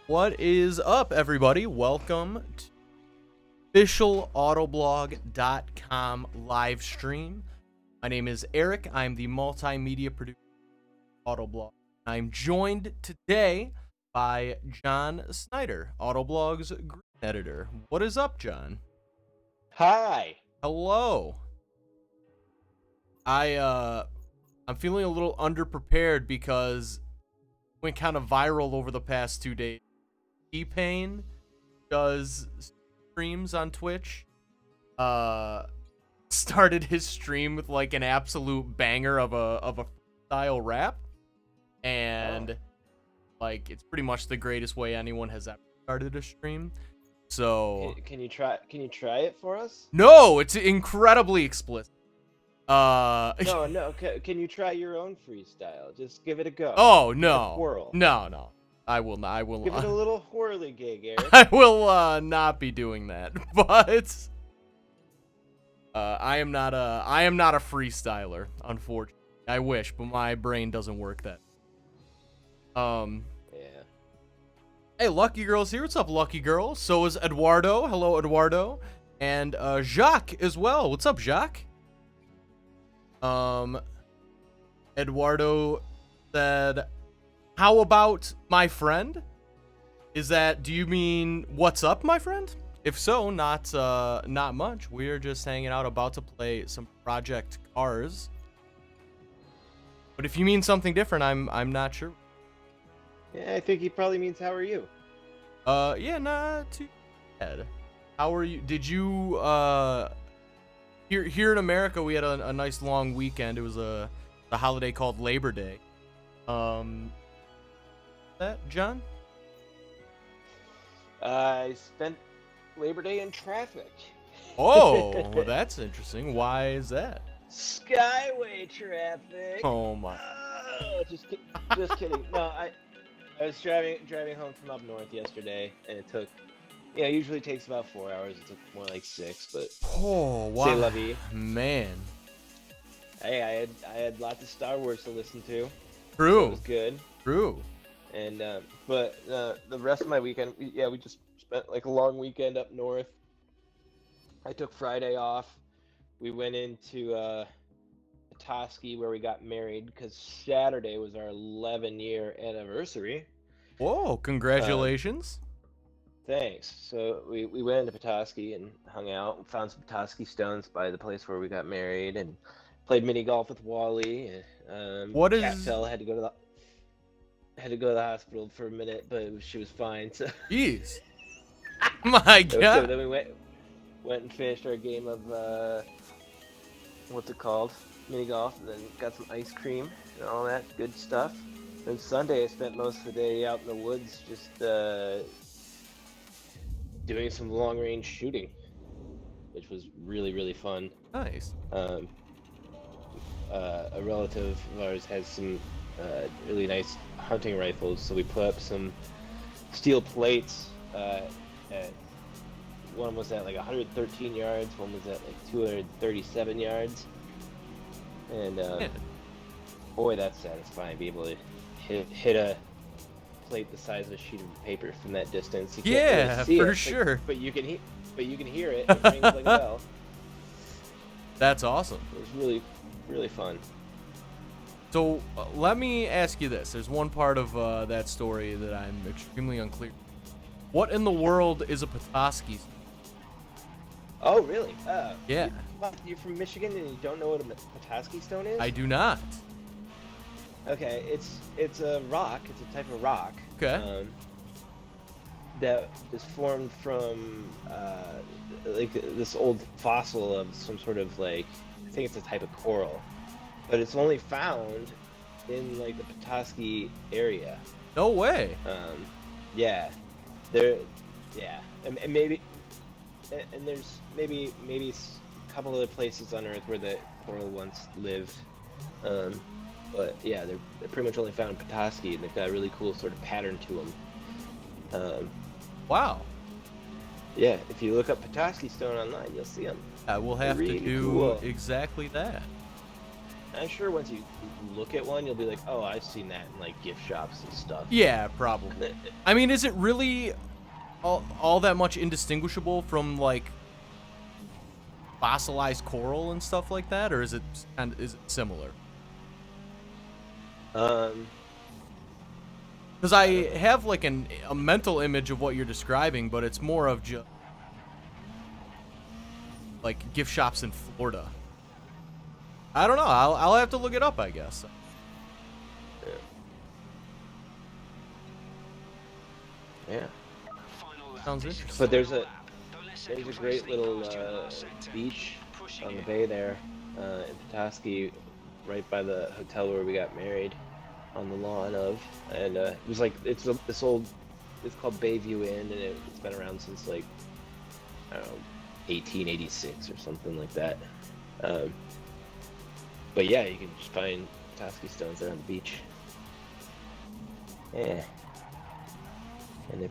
What is up, everybody? Welcome to official autoblog.com live stream. My name is Eric. I'm the multimedia producer of Autoblog. I'm joined today by John Snyder, Autoblog's green editor. What is up, John? Hi. Hello. I'm feeling a little underprepared because it went kind of viral over the past 2 days. T-Pain does streams on Twitch. Started his stream with like an absolute banger of a freestyle rap, and like it's pretty much the greatest way anyone has ever started a stream. So Can you try it for us? no, it's incredibly explicit. No. Can you try your own freestyle? Just give it a go. Oh Give it a no, whirl. no, I will not. I will Give it a little whirly gig, Eric. I will not be doing that. But I am not a freestyler, unfortunately. I wish, but my brain doesn't work that. Yeah. Hey, Lucky Girl's here. What's up, Lucky Girl? So is Eduardo. Hello, Eduardo. And Jacques as well. What's up, Jacques? Eduardo said, how about my friend? Do you mean what's up, my friend? If so, not much. We're just hanging out, about to play some Project Cars. But if you mean something different, I'm not sure. Yeah, I think he probably means how are you? Yeah, not too bad. How are you? Did you here in America we had a nice long weekend. It was a holiday called Labor Day. That John? I spent Labor Day in traffic. Oh, well, that's interesting. Why is that? Skyway traffic. Oh my. Oh, just kidding. No, I was driving home from up north yesterday, and it took. Yeah, it usually takes about 4 hours. It took more like 6, but. Oh wow. C'est la vie. Man. Hey, I had lots of Star Wars to listen to. True. So it was good. True. And but the rest of my weekend, we just spent like a long weekend up north. I took Friday off. We went into Petoskey where we got married because Saturday was our 11-year anniversary. Whoa! Congratulations. Thanks. So we went into Petoskey and hung out. Found some Petoskey stones by the place where we got married and played mini golf with Wally. What is? Cat fell, had to go to the hospital for a minute, but she was fine. So. Jeez. My God. So then we went and finished our game of what's it called, mini golf, and then got some ice cream and all that good stuff. Then Sunday I spent most of the day out in the woods, just doing some long range shooting, which was really fun. Nice. A relative of ours has some really nice hunting rifles, so we put up some steel plates. One was at like 113 yards, one was at like 237 yards, and boy, that's satisfying to be able to hit a plate the size of a sheet of paper from that distance. You can't really see for it, sure. But you can hear it. It rings like a bell. That's awesome. It was really fun. So let me ask you this. There's one part of that story that I'm extremely unclear. What in the world is a Petoskey? Oh, really? Yeah. You're from Michigan and you don't know what a Petoskey stone is? I do not. Okay, it's a rock. It's a type of rock. Okay. That is formed from like this old fossil of some sort of like, I think it's a type of coral, but it's only found in like the Petoskey area. No way. Yeah, and maybe, and there's maybe a couple other places on Earth where the coral once lived. But yeah, they're pretty much only found in Petoskey, and they've got a really cool sort of pattern to them. Wow. Yeah, if you look up Petoskey stone online, you'll see them. I will have really to do cool. exactly that. I'm sure once you look at one, you'll be like, oh, I've seen that in like gift shops and stuff. Yeah, probably. I mean, is it really all that much indistinguishable from like fossilized coral and stuff like that, or is it similar? Because I have like a mental image of what you're describing, but it's more of just like gift shops in Florida. I don't know. I'll have to look it up, I guess. Yeah. Sounds interesting. But there's a great little beach on the bay there in Petoskey, right by the hotel where we got married, on the lawn of, and it was like it's called Bayview Inn, and it's been around since like I don't know 1886 or something like that. But yeah, you can just find Petoskey stones there on the beach. Yeah, and they're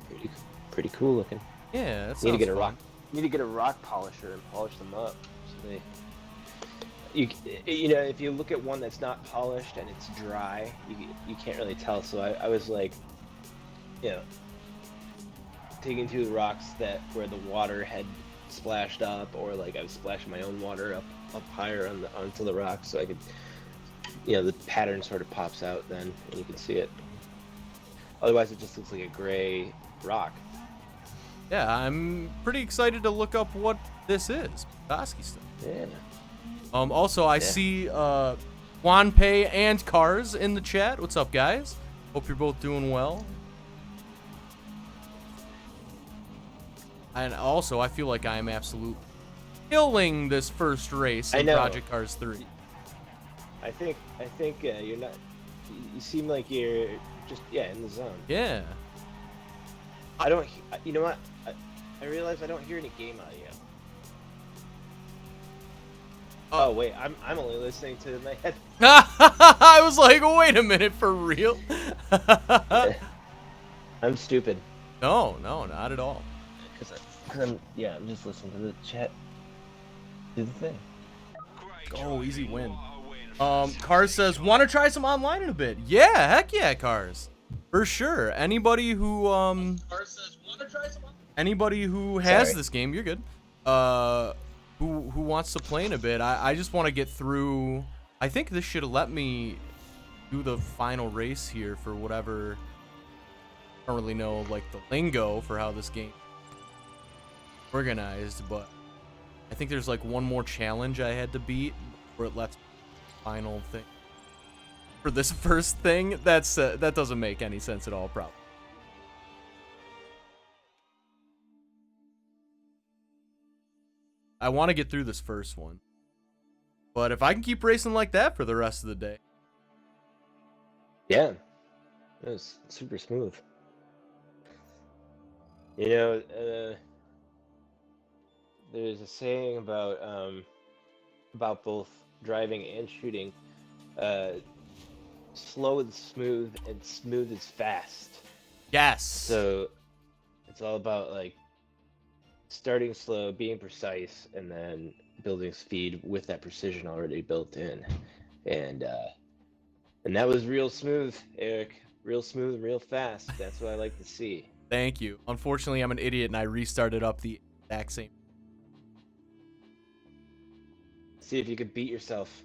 pretty cool looking. Yeah, that sounds need to get fun. Need to get a rock polisher and polish them up. So you know, if you look at one that's not polished and it's dry, you can't really tell. So I was like, you know, digging through the rocks where the water had splashed up, or like I was splashing my own water up higher onto the rocks, so I could, you know, the pattern sort of pops out then, and you can see it. Otherwise, it just looks like a gray rock. Yeah, I'm pretty excited to look up what this is. Petoskey stuff. Yeah. Also, I see Juan Pei and Cars in the chat. What's up, guys? Hope you're both doing well. And also, I feel like I am absolutely killing this first race in Project Cars 3. I think you're not. You seem like you're just in the zone. Yeah. I don't. You know what? I realize I don't hear any game audio. Oh wait, I'm only listening to my head. I was like, wait a minute, for real? I'm stupid. No, not at all. Because I'm just listening to the chat. Do the thing. Oh, easy win. Cars says, want to try some online in a bit? Yeah, heck yeah, Cars. For sure. Anybody who Cars says, want to try some online? Anybody who has this game, you're good. Who wants to play in a bit? I just want to get through. I think this should let me do the final race here for whatever. I don't really know like the lingo for how this game is organized, but I think there's like one more challenge I had to beat before it lets me do the final thing. For this first thing, that doesn't make any sense at all, probably. I want to get through this first one. But if I can keep racing like that for the rest of the day. Yeah. That was super smooth. You know, there's a saying about both driving and shooting. Slow is smooth and smooth is fast. Yes. So it's all about like starting slow, being precise, and then building speed with that precision already built in. And that was real smooth, Eric. Real smooth and real fast. That's what I like to see. Thank you. Unfortunately, I'm an idiot and I restarted up the exact same. See if you could beat yourself.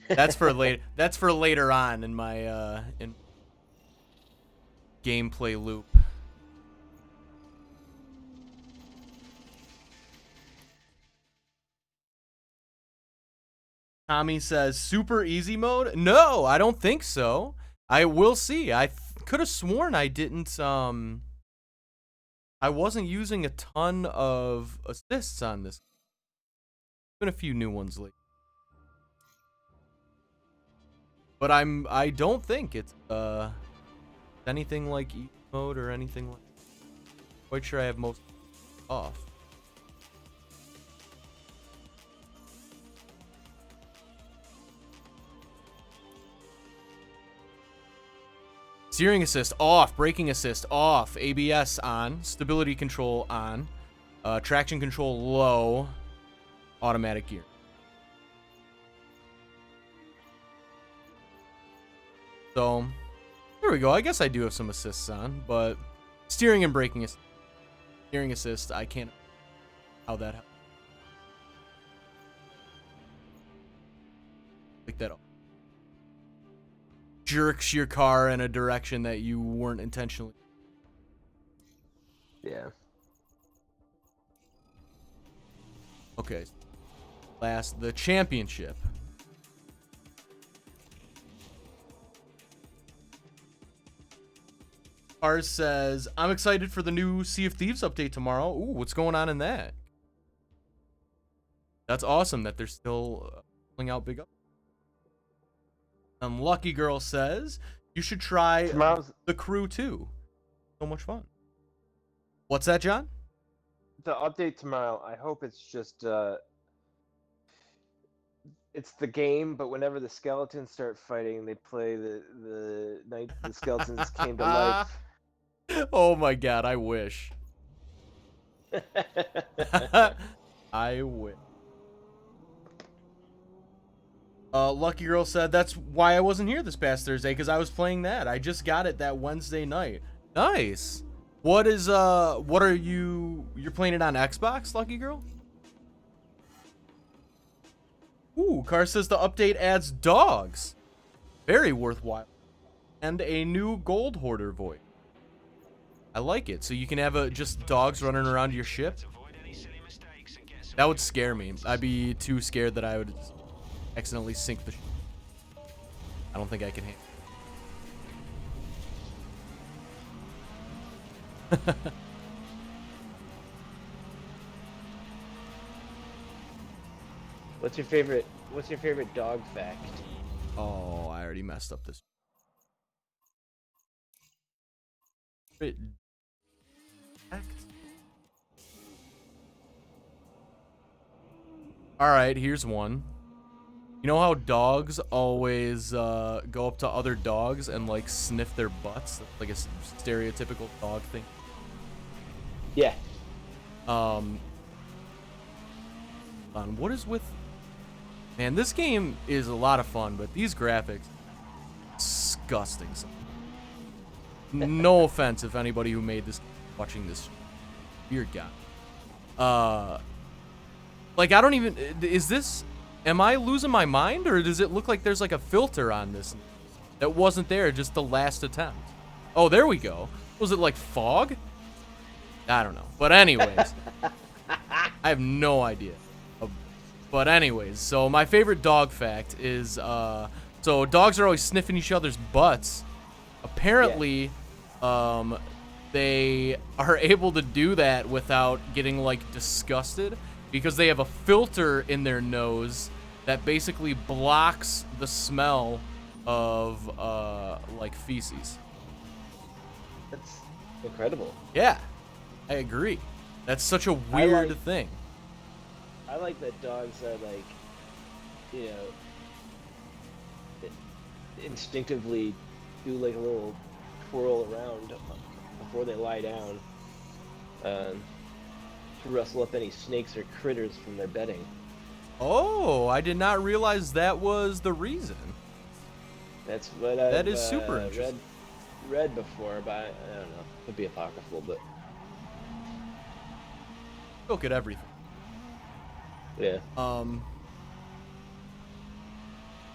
That's for later. That's for later on in my in gameplay loop. Tommy says super easy mode. No, I don't think so. I will see. I could have sworn I didn't. I wasn't using a ton of assists on this. Been a few new ones lately. But I don't think it's anything like easy mode or anything like. Quite sure I have most off. Steering assist off, braking assist off, ABS on, stability control on, traction control low, automatic gear. So there we go. I guess I do have some assists on, but steering and braking assist. Steering assist, I can't how that happens. Like that jerks your car in a direction that you weren't intentionally. Yeah. Okay. Last, the championship. Ours says, I'm excited for the new Sea of Thieves update tomorrow. Ooh, what's going on in that? That's awesome that they're still pulling out big up. Lucky Girl says, you should try The Crew too. So much fun. What's that, John? The update tomorrow, I hope it's just it's the game, but whenever the skeletons start fighting, they play the skeletons came to life. Oh my god, I wish. I wish. Lucky Girl said, that's why I wasn't here this past Thursday, because I was playing that. I just got it that Wednesday night. Nice. What are you're playing it on Xbox, Lucky Girl? Ooh, Car says the update adds dogs. Very worthwhile. And a new gold hoarder voice. I like it. So you can have just dogs running around your ship. That would scare me. I'd be too scared that I would accidentally sink the ship. I don't think I can handle. What's your favorite dog fact? Oh, I already messed up this. Fact? All right, here's one. You know how dogs always go up to other dogs and like sniff their butts? That's like a stereotypical dog thing. Yeah. What is with... Man, this game is a lot of fun, but these graphics... Disgusting. No offense if anybody who made this watching this. Dear God. Like, I don't even... Is this... Am I losing my mind, or does it look like there's like a filter on this that wasn't there just the last attempt? Oh, there we go. Was it like fog? I don't know. But anyways, I have no idea. But anyways, so my favorite dog fact is, so dogs are always sniffing each other's butts. Apparently, they are able to do that without getting like disgusted, because they have a filter in their nose that basically blocks the smell of like feces. That's incredible. Yeah, I agree. That's such a weird thing. I like that dogs are like, you know, instinctively do like a little twirl around before they lie down to rustle up any snakes or critters from their bedding. Oh, I did not realize that was the reason. That's what I've that is super interesting. Read before, but I don't know. Could be apocryphal, but look at everything. Yeah.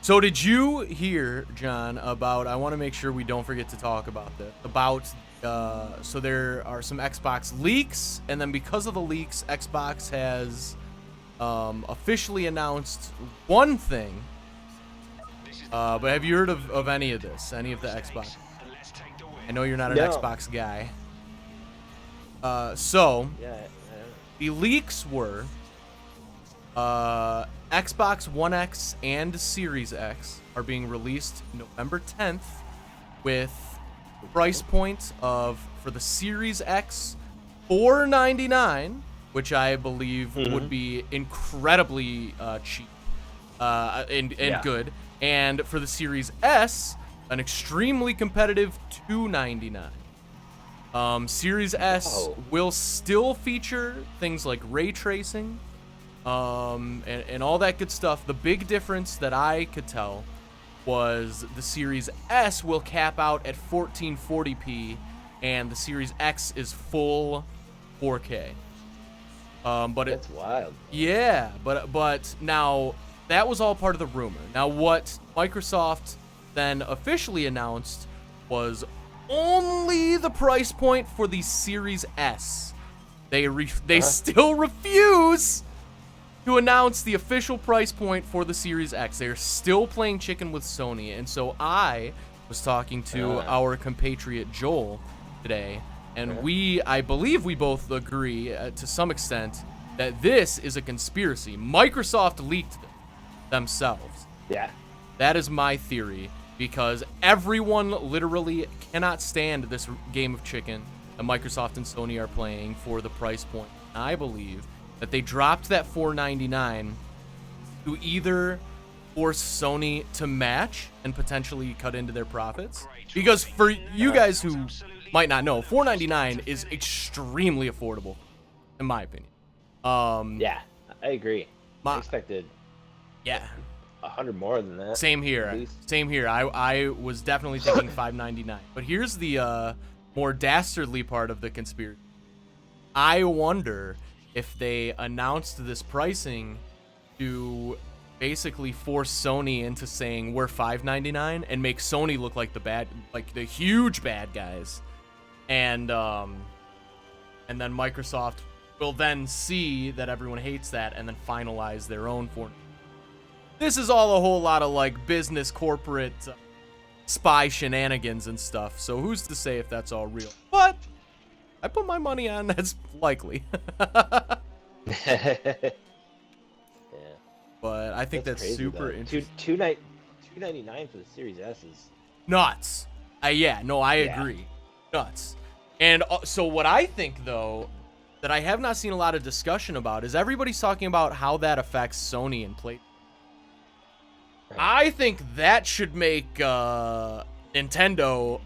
So did you hear, John, about, I want to make sure we don't forget to talk about this, about, so there are some Xbox leaks, and then because of the leaks, Xbox has officially announced one thing, but have you heard of any of this, any of the Xbox? I know you're not an Xbox guy. So, the leaks were Xbox One X and Series X are being released November 10th with price point of, for the Series X, $499, which I believe would be incredibly cheap and good. And for the Series S, an extremely competitive $299. Series S will still feature things like ray tracing, and all that good stuff. The big difference that I could tell was the Series S will cap out at 1440p, and the Series X is full 4K. But That's wild. Yeah, but now that was all part of the rumor. Now what Microsoft then officially announced was only the price point for the Series S. They still refuse to announce the official price point for the Series X. They're still playing chicken with Sony, and so I was talking to our compatriot Joel today, and I believe we both agree to some extent that this is a conspiracy. Microsoft leaked themselves. Yeah. That is my theory, because everyone literally cannot stand this game of chicken that Microsoft and Sony are playing for the price point. I believe that they dropped that $499 to either force Sony to match and potentially cut into their profits. Because for you guys who might not know, $499 is extremely affordable, in my opinion. Yeah, I agree. I expected yeah, 100 more than that. Same here. Same here. I was definitely thinking $599. But here's the more dastardly part of the conspiracy. I wonder if they announced this pricing to basically force Sony into saying we're $599 and make Sony look like the huge bad guys, and then Microsoft will then see that everyone hates that and then finalize their own for. This is all a whole lot of like business corporate spy shenanigans and stuff. So who's to say if that's all real? But I put my money on that's likely. Yeah. But I think that's super interesting. $299 for the Series S is nuts. I agree. Nuts. And so what I think though that I have not seen a lot of discussion about is everybody's talking about how that affects Sony and PlayStation. I think that should make Nintendo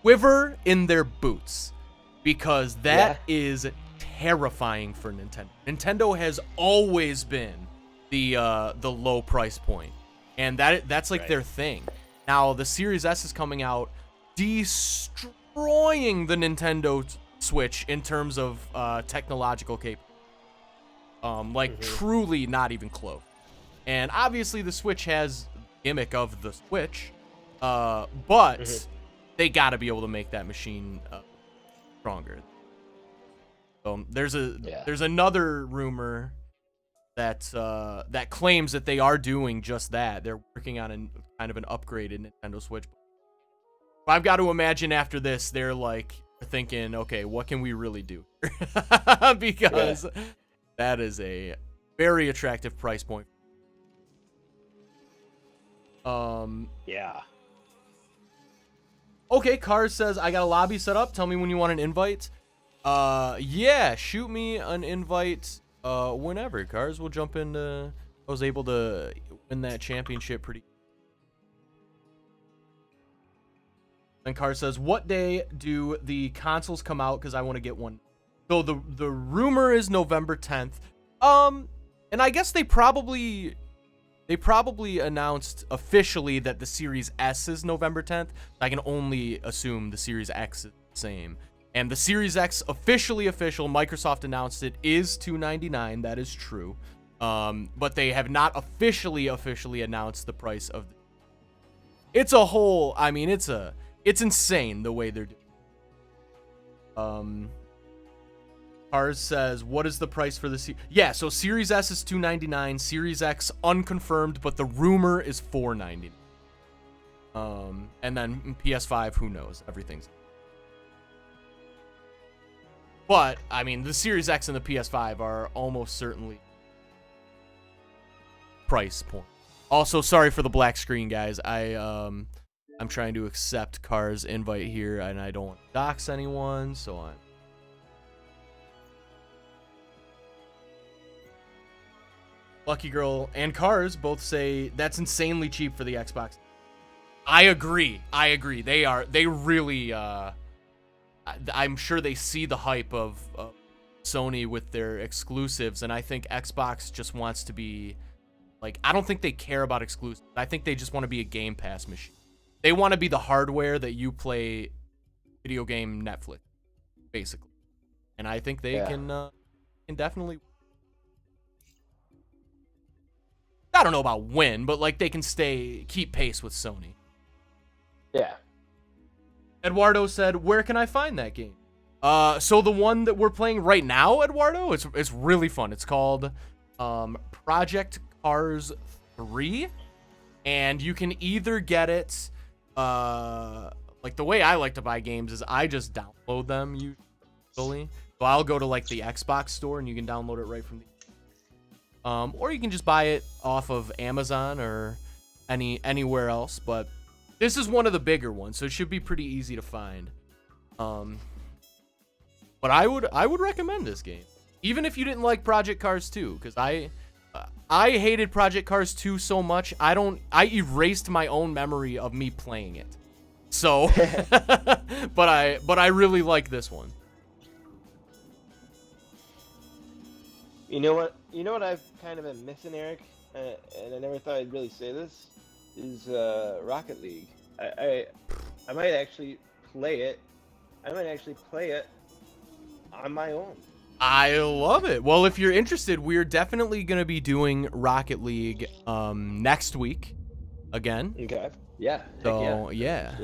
quiver in their boots, because that is terrifying for Nintendo. Nintendo has always been the low price point, and that's like their thing. Now the Series S is coming out, destroying the Nintendo Switch in terms of technological capability. Truly not even close. And obviously the Switch has the gimmick of the Switch, but they got to be able to make that machine stronger. There's another rumor that claims that they are doing just that. They're working on kind of an upgraded Nintendo Switch. I've got to imagine after this, they're thinking, okay, what can we really do? Because that is a very attractive price point. Okay, Cars says, I got a lobby set up. Tell me when you want an invite. Shoot me an invite whenever. Cars will jump into. I was able to win that championship pretty. And Cars says, what day do the consoles come out? Because I want to get one. So the rumor is November 10th. And I guess they probably announced officially that the Series S is November 10th. I can only assume the Series X is the same. And the Series X official, Microsoft announced it is $299. That is true. But they have not officially announced the price of the. It's a whole, I mean, it's insane the way they're doing. Cars says, what is the price for the so Series S is $299, Series X unconfirmed, but the rumor is $499. And then PS5, who knows? Everything's. But I mean, the Series X and the PS5 are almost certainly price point. Also, sorry for the black screen, guys. I'm trying to accept Cars' invite here, and I don't want to dox anyone, so I'm. Lucky Girl and Cars both say that's insanely cheap for the Xbox. I agree. They really. I'm sure they see the hype of Sony with their exclusives, and I think Xbox just wants to be Like, I don't think they care about exclusives. I think they just want to be a Game Pass machine. They want to be the hardware that you play video game Netflix, basically. And I think they can definitely. I don't know about win, but like they can keep pace with Sony. Yeah. Eduardo said, "Where can I find that game?" So the one that we're playing right now, Eduardo, it's really fun. It's called Project Cars 3, and you can either get it like the way I like to buy games is I just download them usually. So I'll go to like the Xbox store and you can download it right from the or you can just buy it off of Amazon or anywhere else, but this is one of the bigger ones, so it should be pretty easy to find. But I would recommend this game, even if you didn't like Project Cars 2, because I hated Project Cars 2 so much. I erased my own memory of me playing it. So, but I really like this one. You know what I've kind of been missing, Eric, and I never thought I'd really say this, is Rocket League. I might actually play it. I might actually play it on my own. I love it. Well, if you're interested, we're definitely going to be doing Rocket League next week again. Okay. Yeah. So, yeah,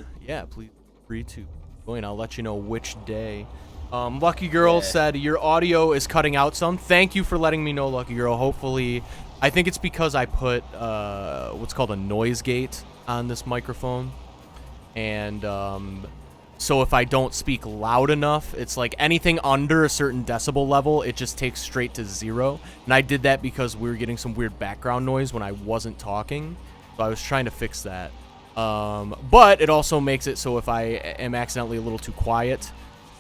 please feel free to join. I'll let you know which day. Lucky Girl said, your audio is cutting out some. Thank you for letting me know, Lucky Girl. Hopefully, I think it's because I put what's called a noise gate on this microphone. And so if I don't speak loud enough, it's like anything under a certain decibel level, it just takes straight to 0. And I did that because we were getting some weird background noise when I wasn't talking. So I was trying to fix that. But it also makes it so if I am accidentally a little too quiet,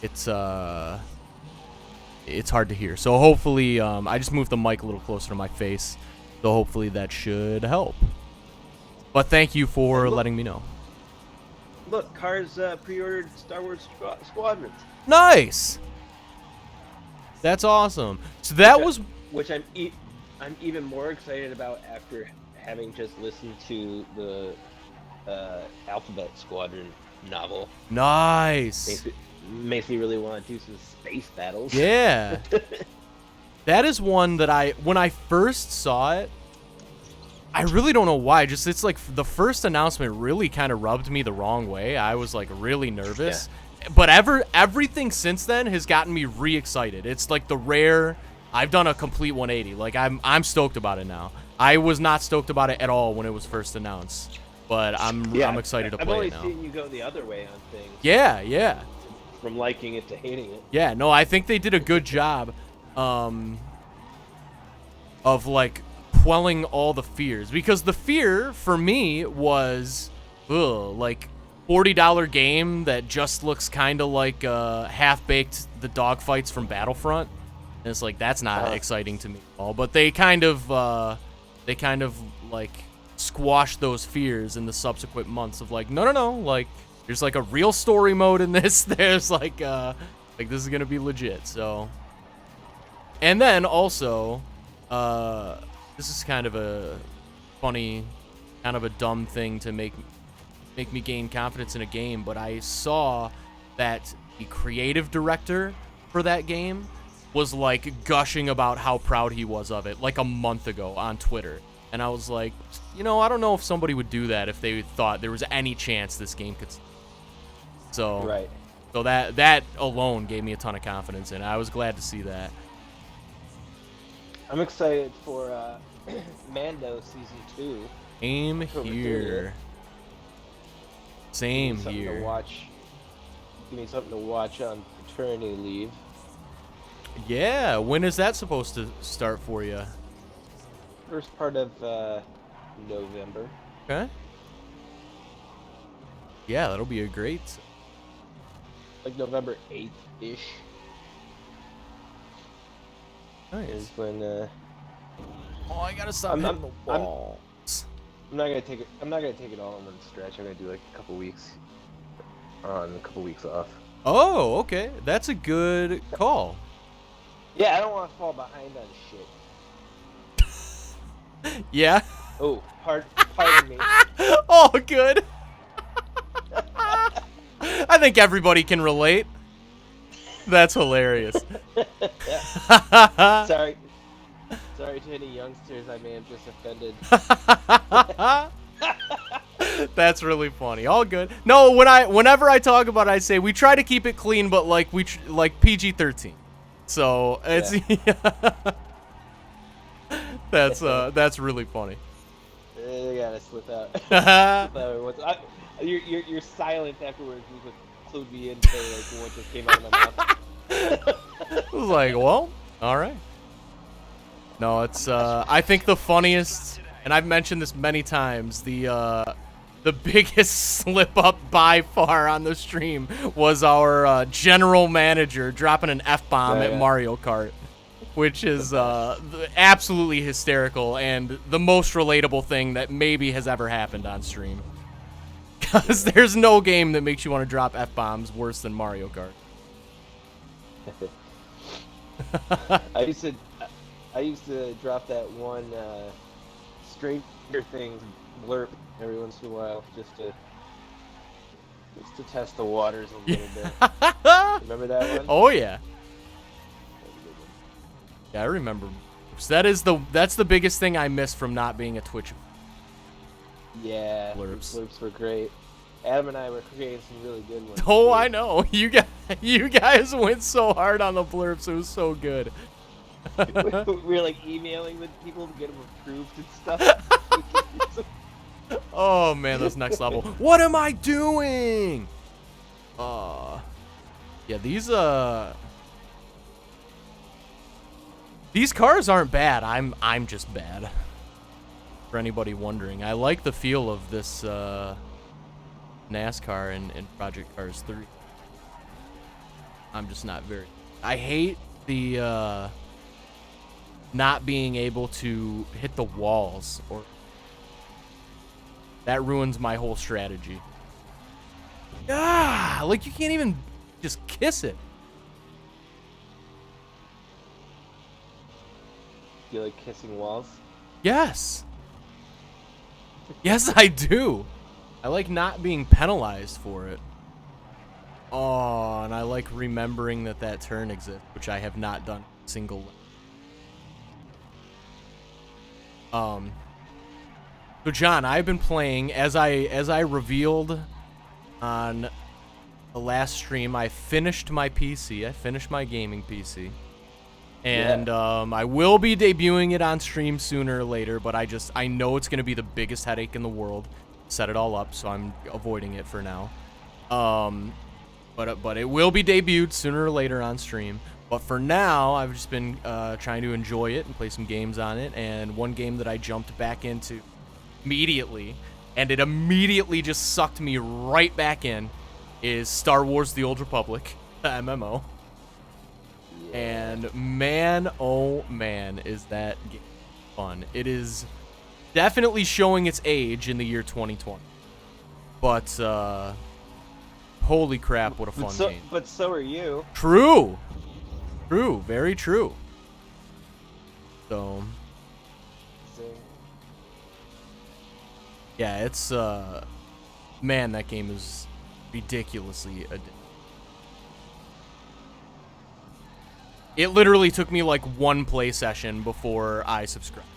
it's hard to hear. So hopefully, I just moved the mic a little closer to my face. So hopefully that should help. But thank you for letting me know. Look, Cars pre-ordered Star Wars Squadrons. Nice. That's awesome. So that was which I'm even more excited about after having just listened to the Alphabet Squadron novel. Nice. Makes me really want to do some space battles. Yeah. That is one that when I first saw it, I really don't know why. Just it's like the first announcement really kind of rubbed me the wrong way. I was like really nervous. Yeah. But everything since then has gotten me re-excited. It's like the rare. I've done a complete 180. Like I'm stoked about it now. I was not stoked about it at all when it was first announced, but I'm excited to play it now. I've only seen you go the other way on things. Yeah. From liking it to hating it. Yeah, no, I think they did a good job of like quelling all the fears, because the fear for me was like $40 game that just looks kind of like half-baked the dogfights from Battlefront, and it's like that's not exciting to me at all. But they kind of like squashed those fears in the subsequent months of like no, like there's like a real story mode in this. There's like this is gonna be legit. So, and then also this is kind of a funny, kind of a dumb thing to make me gain confidence in a game, but I saw that the creative director for that game was like gushing about how proud he was of it like a month ago on Twitter. And I was like, I don't know if somebody would do that if they thought there was any chance this game could. So, right. So that alone gave me a ton of confidence, and I was glad to see that. I'm excited for Mando season 2. Same here. Same here. Give me something to watch on paternity leave. Yeah, when is that supposed to start for you? First part of November. Okay. Yeah, that'll be a great. Like November 8th-ish. Nice. Is when. Oh, I gotta stop hitting the walls. I'm not gonna take it. I'm not gonna take it all in one stretch. I'm gonna do like a couple weeks on, a couple weeks off. Oh, okay. That's a good call. Yeah, I don't want to fall behind on shit. Yeah. Oh, pardon me. Oh, good. I think everybody can relate. That's hilarious. Sorry. Sorry to any youngsters I may have just offended. That's really funny. All good. No, whenever I talk about it, I say we try to keep it clean, but like like PG-13. So it's that's really funny. I gotta slip out. Your silence afterwards was what clued me into like what just came out of my mouth. It was like, well, all right. No, it's I think the funniest, and I've mentioned this many times, the biggest slip up by far on the stream was our general manager dropping an F-bomb at Mario Kart, which is absolutely hysterical and the most relatable thing that maybe has ever happened on stream. Because there's no game that makes you want to drop F-bombs worse than Mario Kart. I used to drop that one Stranger Things blurb every once in a while just to test the waters a little bit. Remember that one? Oh yeah. Yeah, I remember. So that's the biggest thing I miss from not being a Twitch. Yeah, blurps were great. Adam and I were creating some really good ones. Oh, too. I know. You guys went so hard on the blurps. It was so good. We were like emailing with people to get them approved and stuff. Oh man, that's next level. What am I doing? Yeah, these cars aren't bad. I'm just bad. For anybody wondering, I like the feel of this NASCAR and Project Cars 3. I'm just not very. I hate the not being able to hit the walls, or that ruins my whole strategy. Ah, like you can't even just kiss it. Do you like kissing walls? Yes. Yes, I do. I like not being penalized for it. Oh, and I like remembering that turn exists, which I have not done a single. So John, I've been playing as I revealed on the last stream. I finished my PC. I finished my gaming PC. And I will be debuting it on stream sooner or later, but I know it's going to be the biggest headache in the world. Set it all up, so I'm avoiding it for now. But it will be debuted sooner or later on stream. But for now, I've just been trying to enjoy it and play some games on it. And one game that I jumped back into immediately, and it immediately just sucked me right back in, is Star Wars: The Old Republic, the MMO. And man, oh man, is that game fun. It is definitely showing its age in the year 2020. But, holy crap, what a fun game. But so are you. True. True, very true. So, yeah, it's, man, that game is ridiculously addictive. It literally took me like one play session before I subscribed.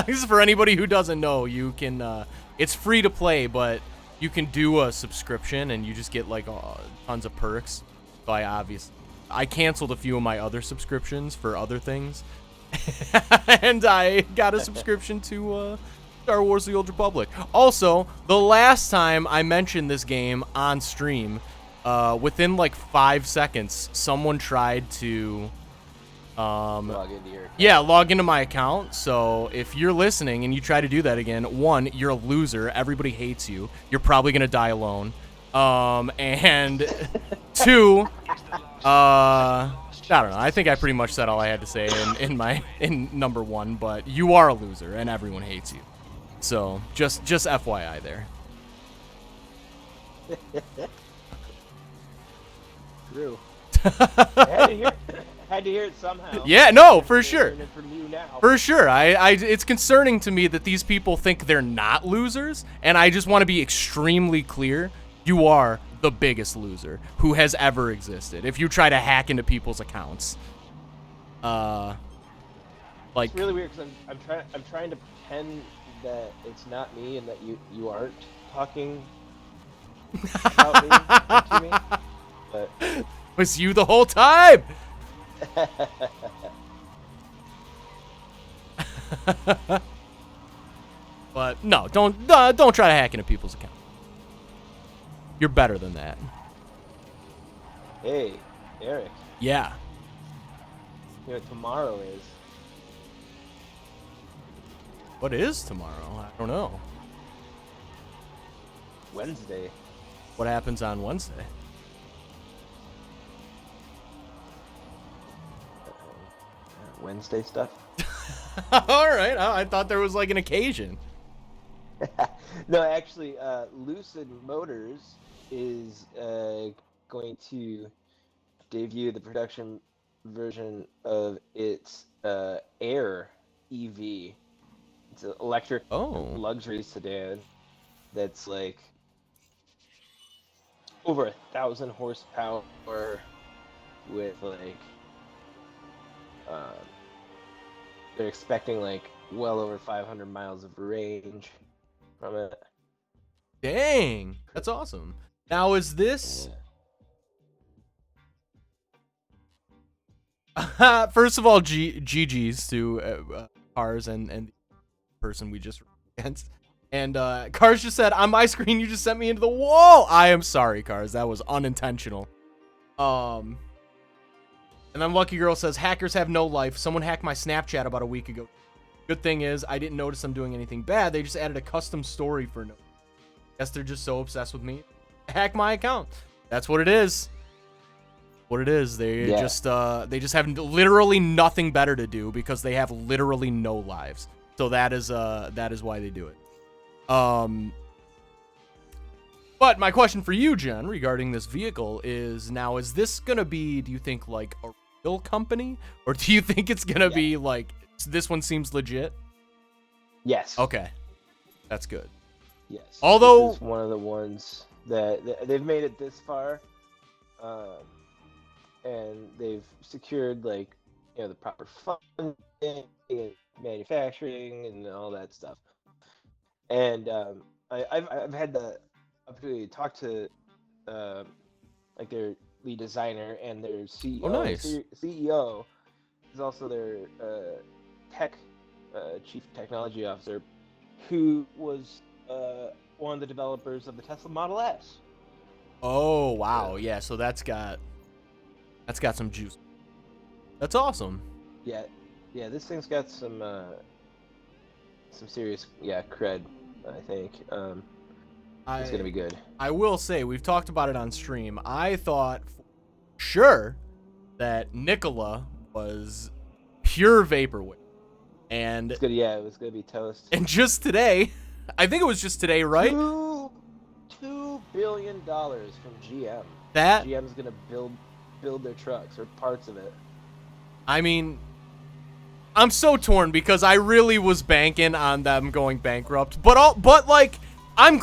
This is for anybody who doesn't know. You can, it's free to play, but you can do a subscription and you just get like tons of perks. So I canceled a few of my other subscriptions for other things, and I got a subscription to Star Wars: The Old Republic. Also, the last time I mentioned this game on stream, within like 5 seconds, someone tried to log into your account. Yeah, log into my account. So if you're listening and you try to do that again, one, you're a loser. Everybody hates you. You're probably gonna die alone. And two, I don't know. I think I pretty much said all I had to say in number one. But you are a loser, and everyone hates you. So just FYI there. True. I Had to hear it somehow. Yeah, no, for sure. Learn it from you now. For sure. It's concerning to me that these people think they're not losers, and I just want to be extremely clear. You are the biggest loser who has ever existed if you try to hack into people's accounts. Like, it's really weird because I'm trying to pretend that it's not me and that you aren't talking about me to me. But it was you the whole time. But no, don't try to hack into people's accounts. You're better than that. Hey, Eric. Yeah. You know what tomorrow is? What is tomorrow? I don't know. Wednesday. What happens on Wednesday? Wednesday stuff. All right. I thought there was like an occasion. No, actually, Lucid Motors is going to debut the production version of its Air EV. It's an electric luxury sedan that's like over 1,000 horsepower with like they're expecting like well over 500 miles of range from it. Dang, that's awesome. Now, is this? First of all, GG's to Cars and the person we just against. And Cars just said, on my screen, you just sent me into the wall. I am sorry, Cars. That was unintentional. And then Lucky Girl says, hackers have no life. Someone hacked my Snapchat about a week ago. Good thing is, I didn't notice them doing anything bad. They just added a custom story for no. Guess they're just so obsessed with me. Hack my account. That's what it is. What it is. They just have literally nothing better to do because they have literally no lives. So that is why they do it. But my question for you, Jen, regarding this vehicle is now, is this gonna be, do you think, like a real company, or do you think it's gonna be like this one seems legit? Yes. Okay, that's good. Yes. Although this is one of the ones that they've made it this far, and they've secured like the proper funding, and manufacturing, and all that stuff. And I've had the opportunity to talk to like their lead designer and their CEO. Oh, nice. CEO is also their chief technology officer, who was one of the developers of the Tesla Model S. Oh wow, yeah. So that's got some juice. That's awesome. Yeah. This thing's got some serious cred, I think. It's gonna be good. I will say, we've talked about it on stream. I thought for sure that Nikola was pure vaporwave, and it's good. Yeah, it was gonna be toast. And just today, I think it was just today, right? $2 billion from GM. That GM's gonna build their trucks or parts of it. I mean, I'm so torn because I really was banking on them going bankrupt, but like, I'm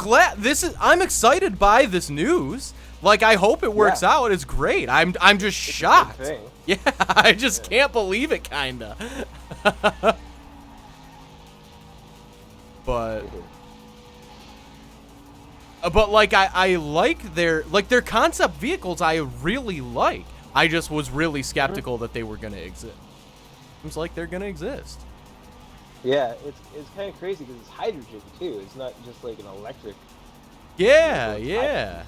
excited by this news. Like, I hope it works out. It's great. I'm just shocked. Yeah, I just can't believe it, kinda. But like, I like their concept vehicles. I really like. I just was really skeptical that they were gonna exist. Seems like they're gonna exist. Yeah, it's kind of crazy because it's hydrogen too. It's not just like an electric. Yeah, yeah.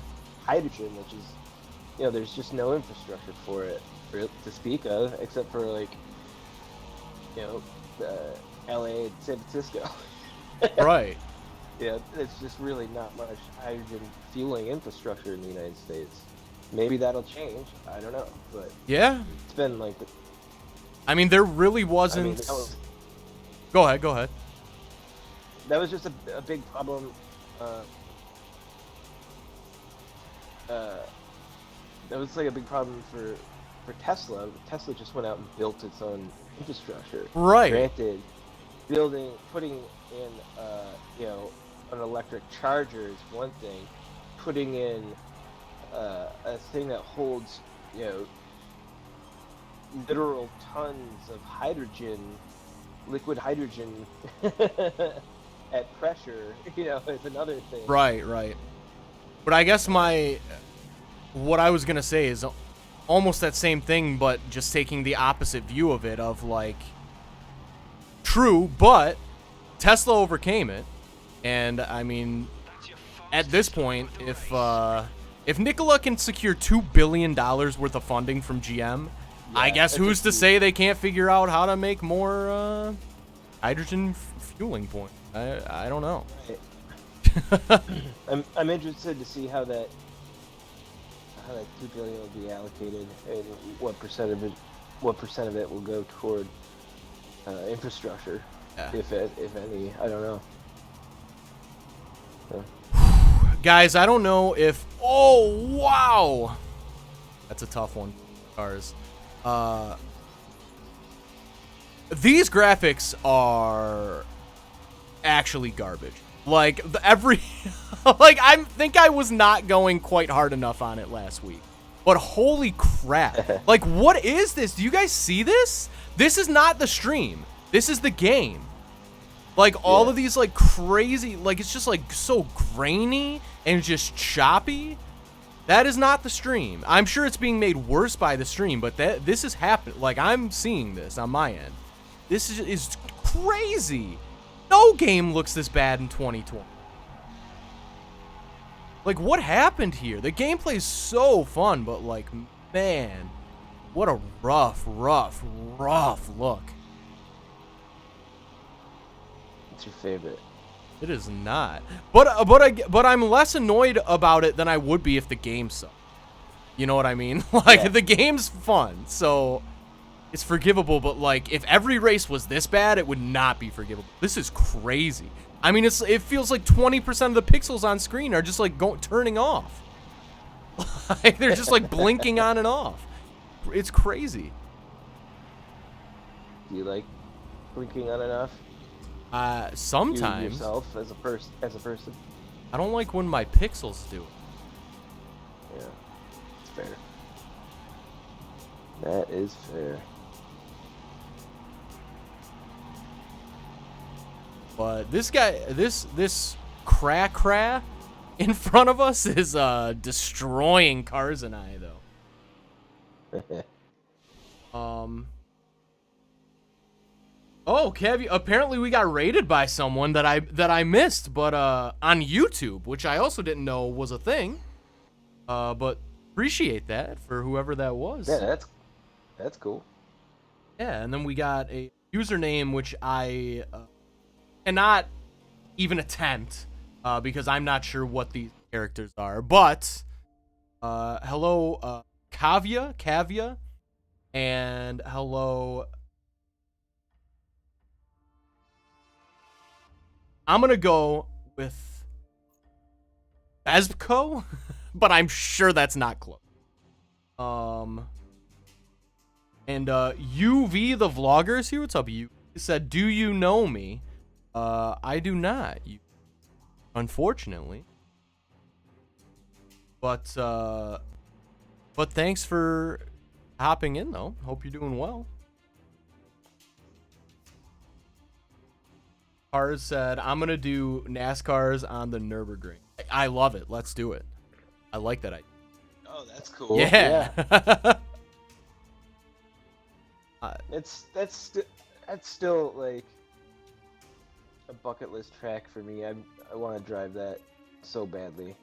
Hydrogen, which is, there's just no infrastructure for it to speak of, except for like, LA and San Francisco. Right. Yeah, it's just really not much hydrogen fueling infrastructure in the United States. Maybe that'll change. I don't know, but yeah, it's been like. I mean, there really wasn't. Go ahead. That was just a big problem. That was like a big problem for for Tesla just went out and built its own infrastructure. Right. Granted, putting in, an electric charger is one thing. Putting in a thing that holds, literal tons of hydrogen, liquid hydrogen at pressure, is another thing. Right. But I guess what I was gonna say is almost that same thing, but just taking the opposite view of it, of like, true, but Tesla overcame it, and I mean, at this point, if Nikola can secure $2 billion worth of funding from GM, I guess who's to say they can't figure out how to make more hydrogen fueling point? I don't know. Right. I'm interested to see how that $2 billion will be allocated, and what percent of it will go toward infrastructure, if any. I don't know. Guys, I don't know if... Oh, wow! That's a tough one. Cars. These graphics are actually garbage. Like, like, I think I was not going quite hard enough on it last week. But holy crap. Like, what is this? Do you guys see this? This is not the stream. This is the game. Like, all of these, like, crazy... Like, it's just, like, so grainy and just choppy. That is not the stream. I'm sure it's being made worse by the stream, but this is happening. Like, I'm seeing this on my end. This is crazy. No game looks this bad in 2020. Like, what happened here? The gameplay is so fun, but, like, man, what a rough look. What's your favorite? It is not. But I'm less annoyed about it than I would be if the game sucked. You know what I mean? Like, the game's fun, so it's forgivable, but, like, if every race was this bad, it would not be forgivable. This is crazy. I mean, it feels like 20% of the pixels on screen are just, like, turning off. Like, they're just, like, blinking on and off. It's crazy. Do you like blinking on and off? Sometimes. You yourself as a person. I don't like when my pixels do it. Yeah, it's fair. That is fair. But this guy, this cra in front of us is destroying Cars and I, though. Oh, Kev, apparently we got raided by someone that I missed, but on YouTube, which I also didn't know was a thing. But appreciate that for whoever that was. Yeah, that's cool. Yeah, and then we got a username which I cannot even attempt because I'm not sure what these characters are. But hello, Kavya, and hello. I'm gonna go with Bezco, but I'm sure that's not close. And UV the vlogger is here. What's up, you? He said, "Do you know me?" I do not. Unfortunately. But thanks for hopping in, though. Hope you're doing well. Cars said, "I'm gonna do NASCARs on the Nürburgring." I love it. Let's do it. I like that idea. Oh, that's cool. Yeah. That's still like a bucket list track for me. I want to drive that so badly.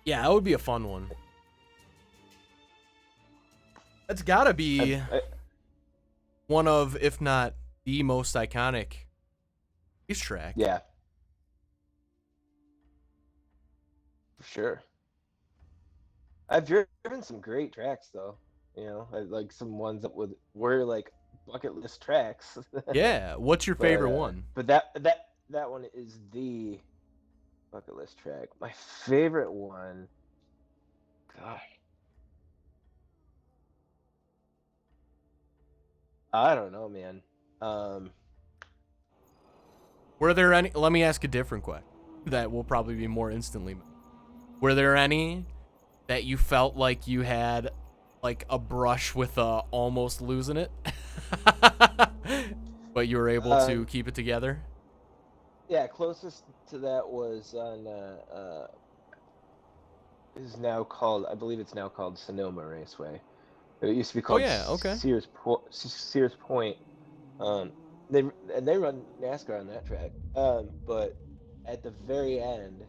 Yeah, that would be a fun one. That's gotta be one of, if not the most iconic racetrack. Yeah. For sure. I've driven some great tracks, though. You know, like some ones that were like bucket list tracks. Yeah. What's your favorite one? But that one is the bucket list track. My favorite one, gosh, I don't know, man. Were there any? Let me ask a different question that will probably be more instantly. Were there any that you felt like you had like a brush with almost losing it, but you were able to keep it together? Yeah, closest to that was on is now called, I believe it's now called Sonoma Raceway. It used to be Oh called yeah, okay. Sears Point. Um, they run NASCAR on that track. But at the very end,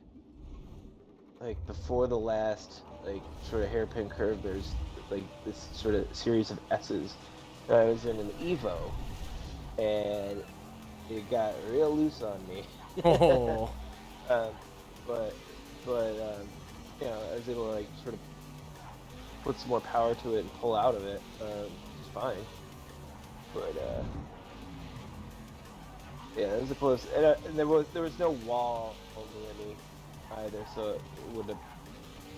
like before the last like sort of hairpin curve, there's like this sort of series of S's. And I was in an Evo, and it got real loose on me. Oh, um, but you know, I was able to like sort of put some more power to it and pull out of it, which is fine. But yeah, it was a close, and there was no wall near me either, so it wouldn't have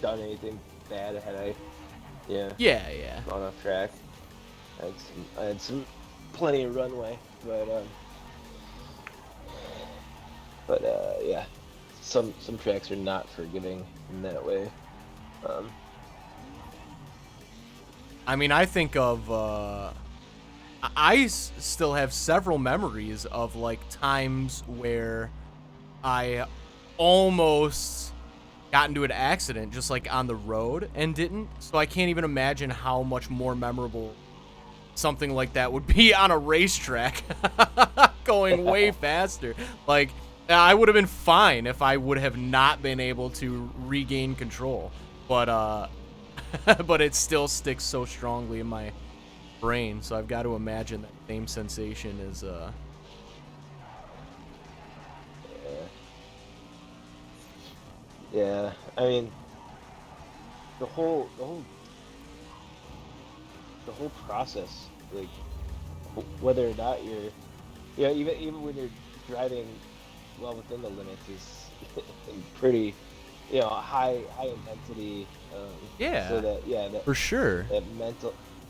done anything bad had I, yeah, yeah. gone off track. I had some plenty of runway, but yeah, some tracks are not forgiving in that way. I mean, I think of still have several memories of like times where I almost got into an accident just like on the road and didn't. So I can't even imagine how much more memorable something like that would be on a racetrack going way faster. Like, I would have been fine if I would have not been able to regain control. But but it still sticks so strongly in my brain, so I've got to imagine that same sensation is Yeah, I mean, the whole process, like whether or not you're, yeah, even when you're driving well within the limits is pretty, you know, high intensity. yeah, So that, yeah, that for sure.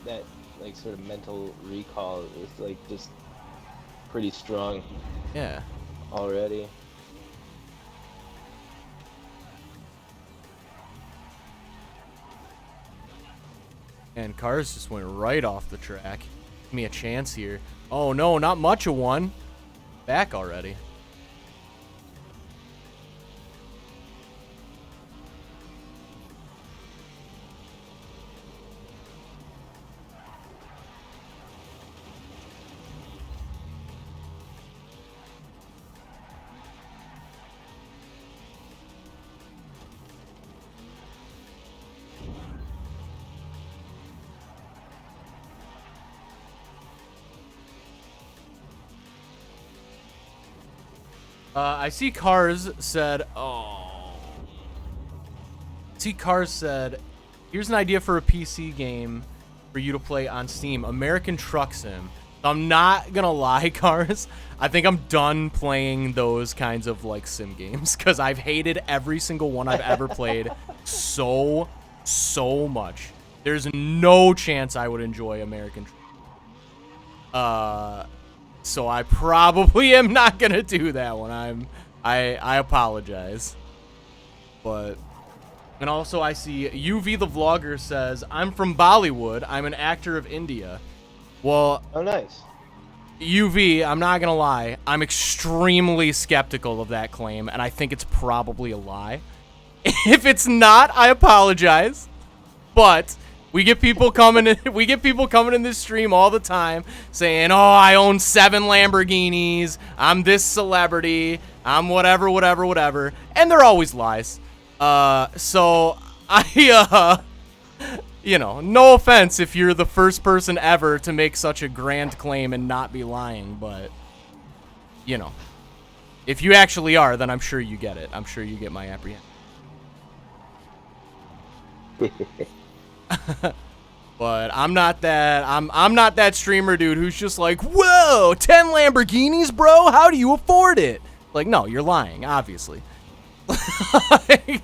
that like sort of mental recall is like just pretty strong Yeah. already. And cars just went right off the track. Give me a chance here. Oh no, not much of one. Back already. I see Cars said, oh. See Cars said, here's an idea for a PC game for you to play on Steam, American Truck Sim. I'm not gonna lie, Cars. I think I'm done playing those kinds of like sim games because I've hated every single one I've ever played so much. There's no chance I would enjoy American Truck. So I probably am not gonna do that one. I apologize. But, and also I see UV the Vlogger says, I'm from Bollywood. I'm an actor of India. Well, Oh, nice. UV, I'm not gonna lie. I'm extremely skeptical of that claim, and I think it's probably a lie. If it's not, I apologize. But we get people coming in this stream all the time saying, "Oh, I own 7 Lamborghinis. I'm this celebrity. I'm whatever, and they're always lies. So I you know, no offense if you're the first person ever to make such a grand claim and not be lying, but you know, if you actually are, then I'm sure you get it. I'm sure you get my apprehension. But I'm not that streamer dude who's just like, whoa, 10 Lamborghinis, bro? How do you afford it? Like, no, you're lying, obviously. Like,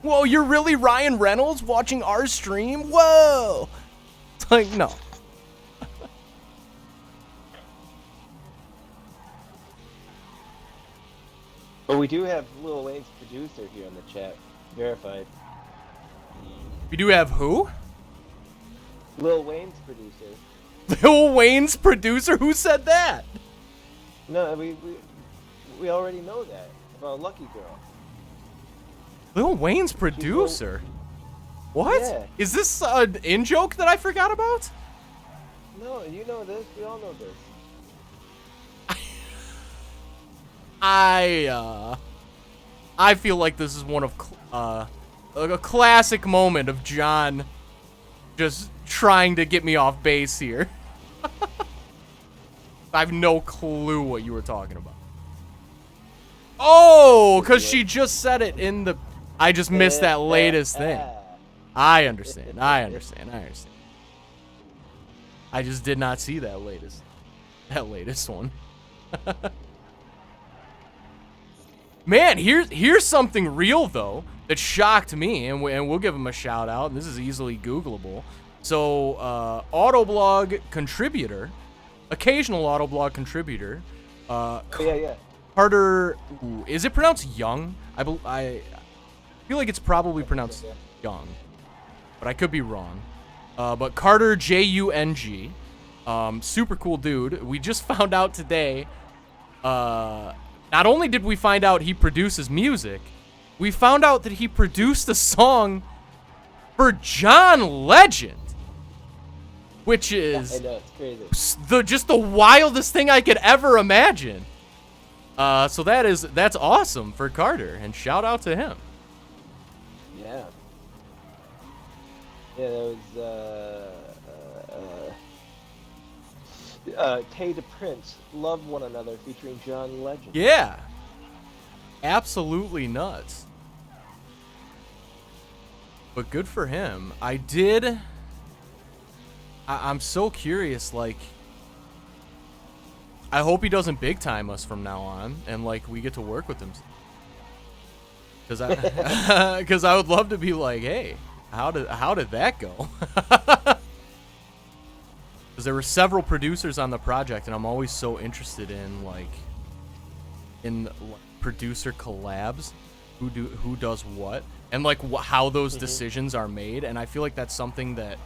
whoa, you're really Ryan Reynolds watching our stream? Whoa. It's like, no. But we do have Lil Wayne's producer here in the chat, verified. We do have who? Lil Wayne's producer. Lil Wayne's producer? Who said that? No, we already know that about Lucky Girl. Lil Wayne's producer? What? Yeah. Is this an in-joke that I forgot about? No, you know this. We all know this. I feel like this is one of a classic moment of John just trying to get me off base here. I have no clue what you were talking about. Oh, because she just said it in the... I just missed that latest thing. I understand. I just did not see that latest one. Man, here's something real, though, that shocked me, and we'll give him a shout out. This is easily Googleable. So, Autoblog contributor, occasional Autoblog contributor, Yeah. Carter, is it pronounced Young? I feel like it's probably pronounced Young, but I could be wrong. But Carter Jung, super cool dude. We just found out today, not only did we find out he produces music, we found out that he produced a song for John Legend, which is I know, it's crazy. just the wildest thing I could ever imagine. So that's awesome for Carter, and shout out to him. Yeah. Yeah, that was Tay to Prince, Love One Another featuring John Legend. Yeah. Absolutely nuts. But good for him. I'm so curious, like, I hope he doesn't big time us from now on, and like we get to work with him. Cause I would love to be like, hey, how did that go? Because there were several producers on the project, and I'm always so interested in producer collabs, who does what, and like how those decisions are made. And I feel like that's something that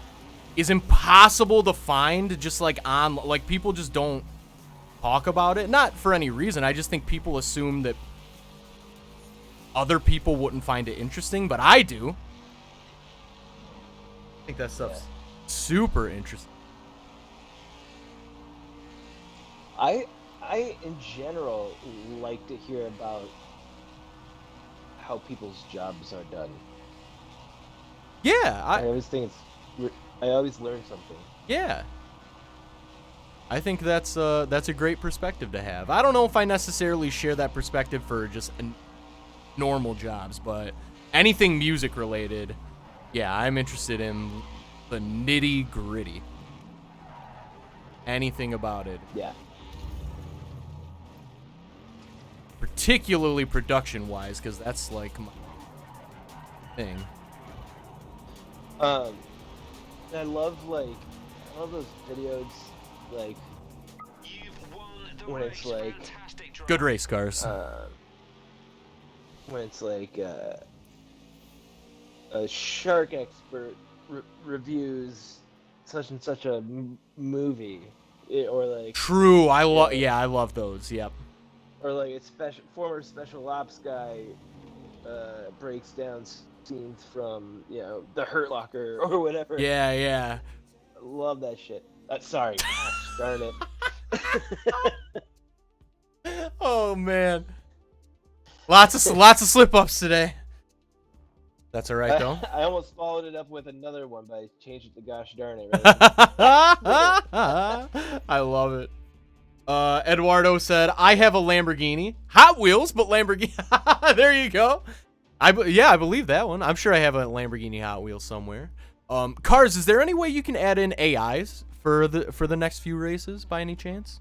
is impossible to find. Just like people just don't talk about it, not for any reason. I just think people assume that other people wouldn't find it interesting, but I do. I think that stuff's super interesting. I in general like to hear about how people's jobs are done. Yeah, I always think I always learn something. Yeah. I think that's a great perspective to have. I don't know if I necessarily share that perspective for just normal jobs, but anything music related, yeah, I'm interested in the nitty gritty. Anything about it. Yeah. Particularly production wise, because that's like my thing. I love those videos, like when it's like good race cars. When it's like a shark expert reviews such and such a movie, or like True, I love those. Yep. Or like a former special ops guy breaks down scenes from The Hurt Locker or whatever. Yeah. Love that shit. Sorry, gosh, darn it. Oh man, lots of slip ups today. That's all right though. I almost followed it up with another one, but I changed it to gosh darn it. I love it. Eduardo said, I have a Lamborghini. Hot Wheels, but Lamborghini. There you go. I believe that one. I'm sure I have a Lamborghini Hot Wheels somewhere. Cars, is there any way you can add in AIs for the next few races by any chance?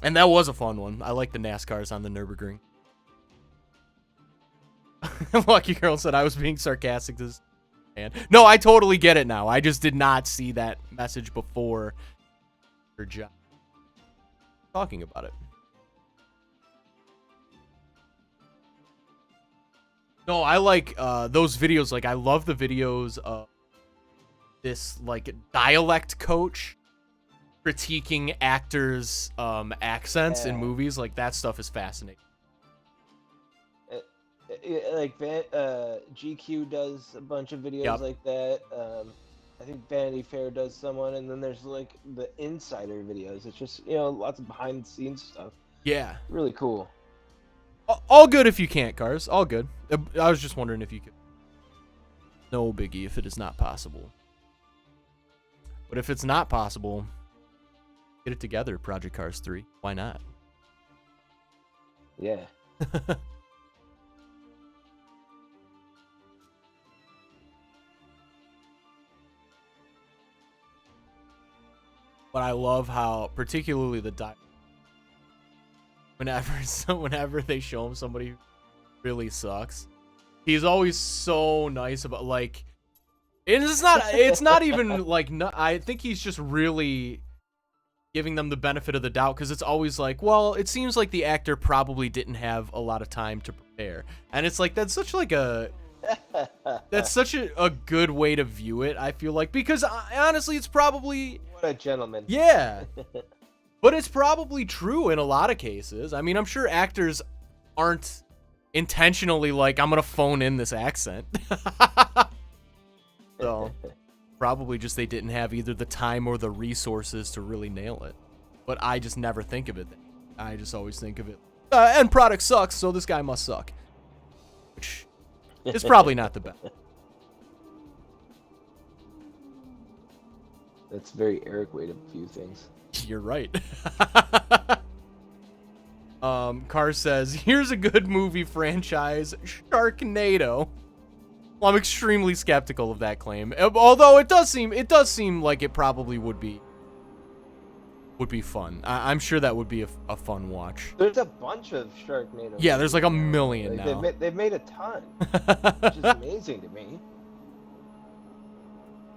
And that was a fun one. I like the NASCARs on the Nürburgring. Lucky Girl said I was being sarcastic this man. No, I totally get it now. I just did not see that message before your job talking about it. No, I like those videos. Like, I love the videos of this, like, dialect coach critiquing actors' accents in movies. Like, that stuff is fascinating. Like GQ does a bunch of videos like that. I think Vanity Fair does someone, and then there's like the insider videos. It's just, lots of behind the scenes stuff. Yeah. Really cool. All good if you can't, Cars. All good. I was just wondering if you could. No biggie if it is not possible. But if it's not possible, get it together, Project Cars 3. Why not? Yeah. But I love how, particularly the whenever they show him somebody who really sucks, he's always so nice about, like, it's not even like, I think he's just really giving them the benefit of the doubt, because it's always like, well, it seems like the actor probably didn't have a lot of time to prepare, and it's like that's such a good way to view it, I feel like, because honestly, it's probably, what a gentleman. Yeah. But it's probably true in a lot of cases. I mean, I'm sure actors aren't intentionally like, I'm gonna phone in this accent. So probably just they didn't have either the time or the resources to really nail it. But I just never think of it. I just always think of it, end product sucks, so this guy must suck, which is probably not the best. That's a very Eric way to view things. You're right. Car says, here's a good movie franchise, Sharknado. Well, I'm extremely skeptical of that claim, although it does seem like it probably would be fun. I'm sure that would be a fun watch. There's a bunch of Sharknado. Yeah, there's like a million now. They've made a ton, which is amazing to me.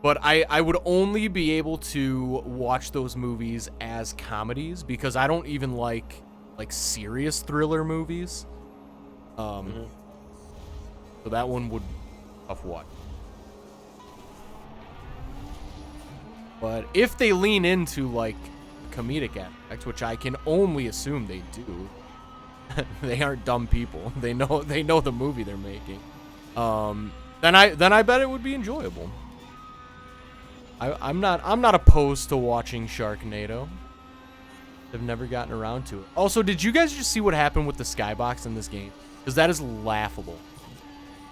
But I would only be able to watch those movies as comedies, because I don't even like serious thriller movies. So that one would be tough watch. But if they lean into like comedic aspects, which I can only assume they do, they aren't dumb people. They know the movie they're making. Then I bet it would be enjoyable. I'm not opposed to watching Sharknado. I've never gotten around to it. Also, did you guys just see what happened with the skybox in this game? Because that is laughable.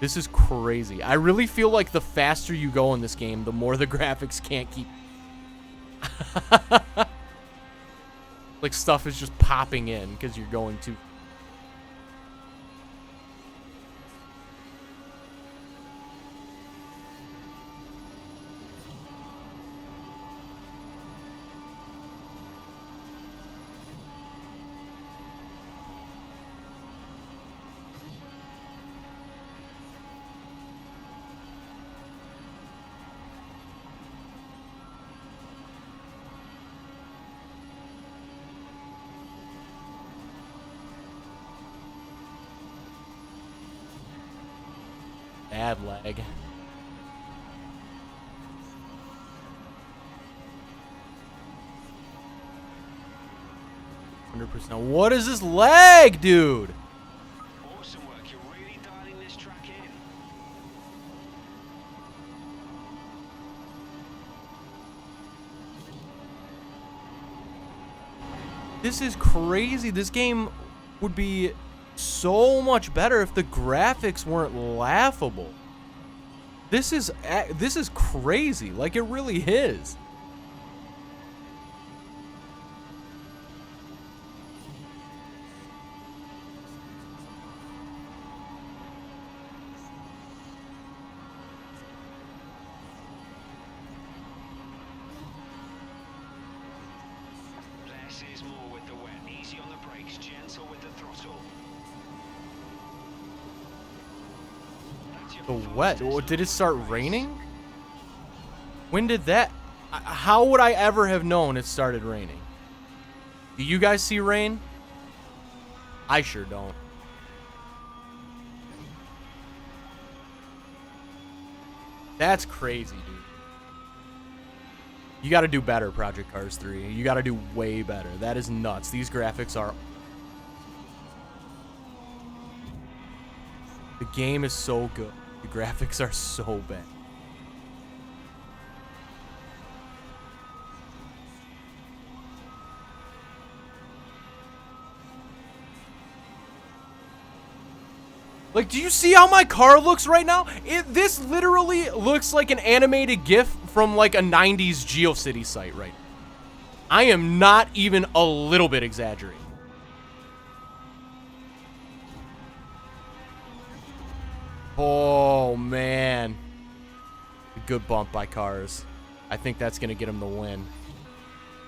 This is crazy. I really feel like the faster you go in this game, the more the graphics can't keep. Like, stuff is just popping in because you're going too. Bad lag. What is this lag, dude? Awesome work. You're really dialing this track in. This is crazy. This game would be so much better if the graphics weren't laughable. This is crazy. Like, it really is. Less is more with the wet. Easy on the brakes, gentle with the throttle. The wet? Did it start raining? When did that? How would I ever have known it started raining? Do you guys see rain? I sure don't. That's crazy, dude. You got to do better, Project Cars 3. You got to do way better. That is nuts. These graphics are... The game is so good. The graphics are so bad. Like, do you see how my car looks right now? This literally looks like an animated GIF from like a 90s GeoCity site right now. I am not even a little bit exaggerating. Oh, man. A good bump by Cars. I think that's going to get him the win.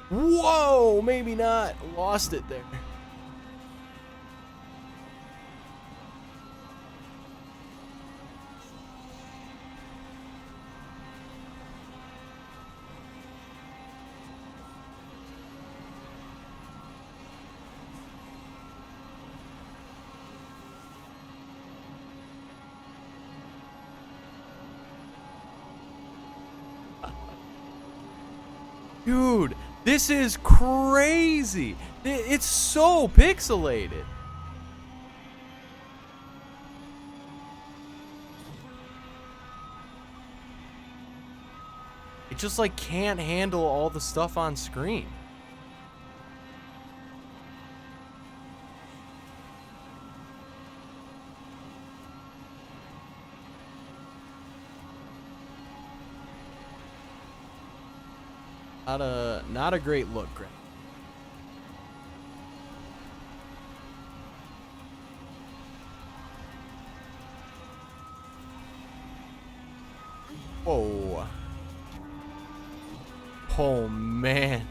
Whoa, maybe not. Lost it there. Dude, this is crazy. It's so pixelated. It just like can't handle all the stuff on screen. Not a great look, Greg. Whoa. Oh man.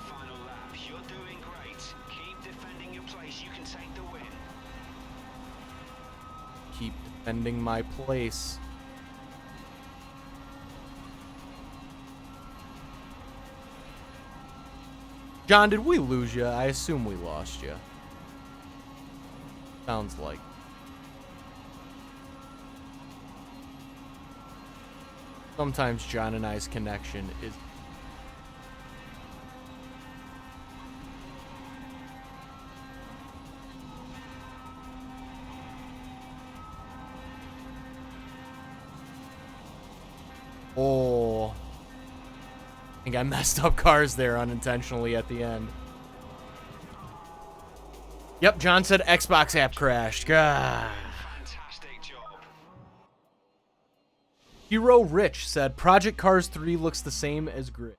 Final lap. You're doing great. Keep defending your place. You can take the win. Keep defending my place. John, did we lose you? I assume we lost you. Sounds like. Sometimes John and I's connection is... Oh. I think I messed up Cars there unintentionally at the end. Yep, John said Xbox app crashed. God. Fantastic job. Hero Rich said Project Cars 3 looks the same as Grid.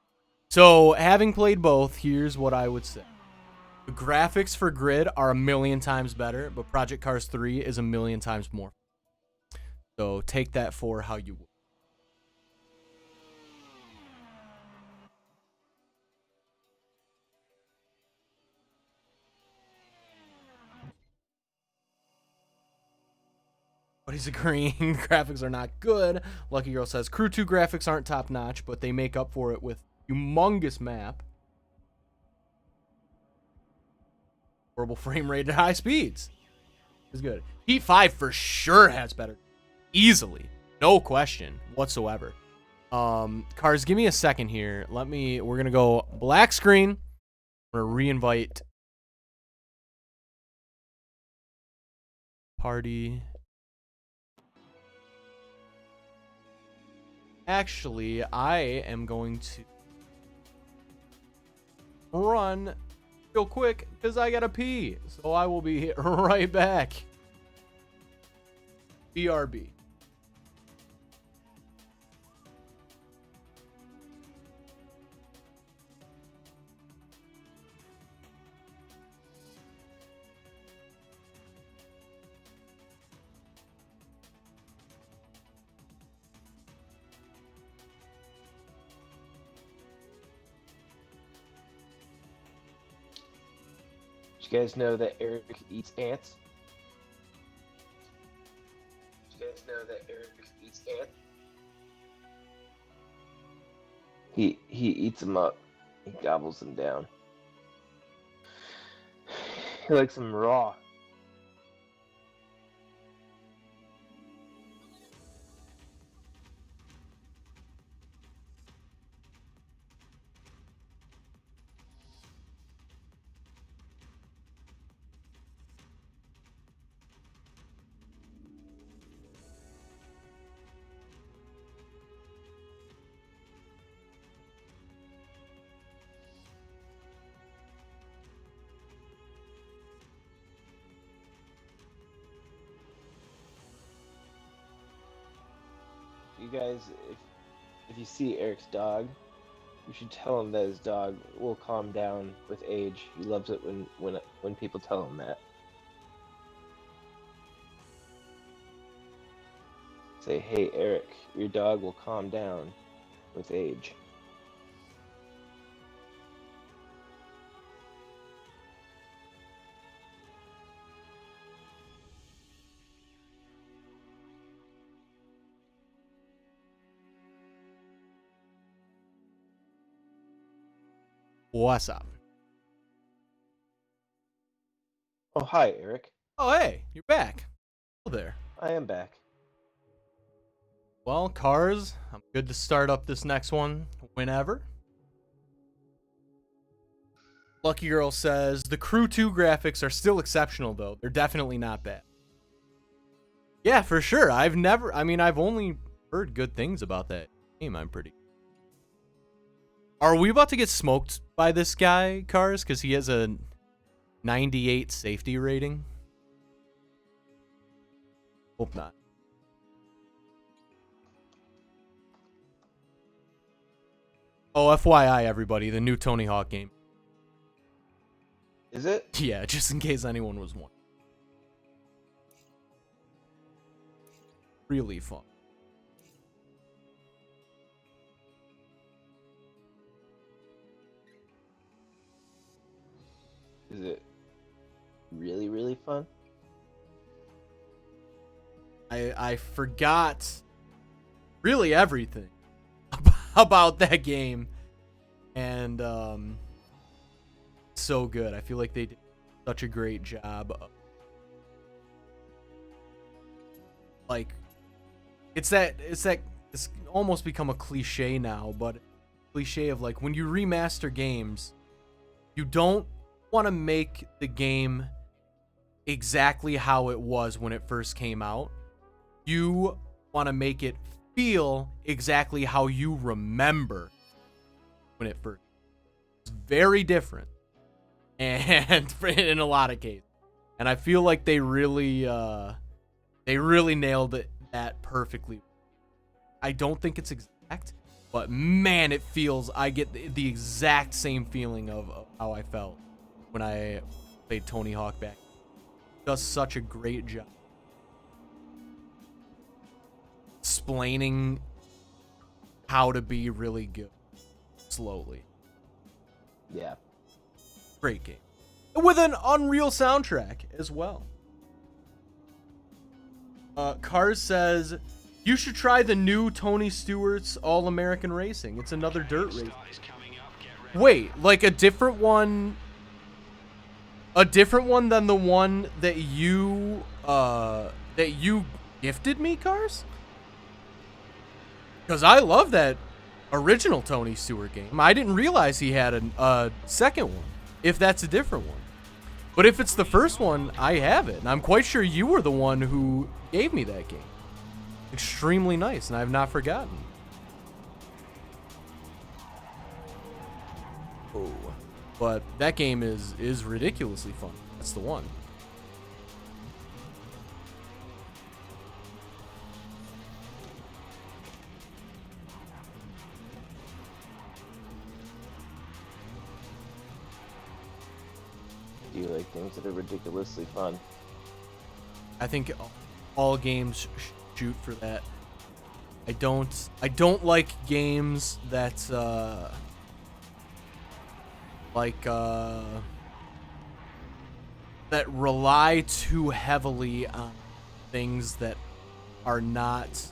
So, having played both, here's what I would say. The graphics for Grid are 1,000,000 times better, but Project Cars 3 is 1,000,000 times more. So, take that for how you would. But he's agreeing. Graphics are not good. Lucky Girl says Crew 2 graphics aren't top notch, but they make up for it with humongous map. Horrible frame rate at high speeds. Is good. Heat 5 for sure has better. Easily. No question whatsoever. Cars, give me a second here. We're gonna go black screen. We're gonna re-invite party. Actually, I am going to run real quick because I gotta pee. So I will be right back. BRB. Did you guys know that Eric eats ants? Did you guys know that Eric eats ants? He eats them up. He gobbles them down. He likes them raw. you guys, if you see Eric's dog, you should tell him that his dog will calm down with age. He loves it when people tell him that. Say, hey Eric, your dog will calm down with age. What's up? Oh, hi, Eric. Oh, hey, you're back. Hello there. I am back. Well, cars, I'm good to start up this next one whenever. Lucky Girl says, the Crew 2 graphics are still exceptional, though. They're definitely not bad. Yeah, for sure. I've only heard good things about that game, I'm pretty. Are we about to get smoked by this guy, Cars? Because he has a 98 safety rating? Hope not. Oh, FYI, everybody, the new Tony Hawk game. Is it? Yeah, just in case anyone was wondering. Really fun. Is it really, really fun? I forgot really everything about that game, and so good. I feel like they did such a great job of, like, it's almost become a cliche now, but cliche of, like, when you remaster games, you don't want to make the game exactly how it was when it first came out. You want to make it feel exactly how you remember when it first. It's very different, and in a lot of cases, and I feel like they really nailed that perfectly. I don't think it's exact, but man, it feels. I get the exact same feeling of how I felt when I played Tony Hawk back. It does such a great job explaining how to be really good slowly. Yeah. Great game. With an Unreal soundtrack as well. Cars says, you should try the new Tony Stewart's All-American Racing. It's another dirt race. Wait, like a different one than the one that you gifted me, Cars? Because I love that original Tony Stewart game. I didn't realize he had a second one, if that's a different one. But if it's the first one, I have it. And I'm quite sure you were the one who gave me that game. Extremely nice, and I have not forgotten. Oh, but that game is ridiculously fun. That's the one. Do you like things that are ridiculously fun? I think all games shoot for that. I don't like games that that rely too heavily on things that are not.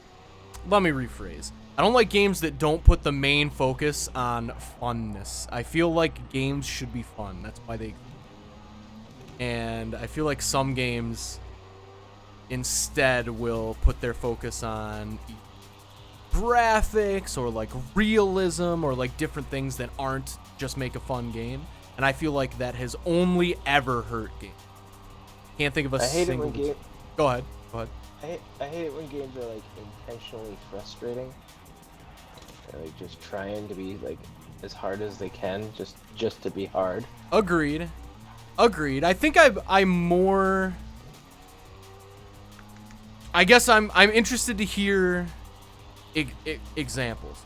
Let me rephrase. I don't like games that don't put the main focus on funness. I feel like games should be fun. That's why they. And I feel like some games instead will put their focus on graphics or like realism or like different things that aren't just make a fun game. And I feel like that has only ever hurt games. Can't think of a single. Go ahead. I hate it when games are like intentionally frustrating. They're like just trying to be like as hard as they can, just to be hard. Agreed. I think I'm more. I guess I'm interested to hear examples.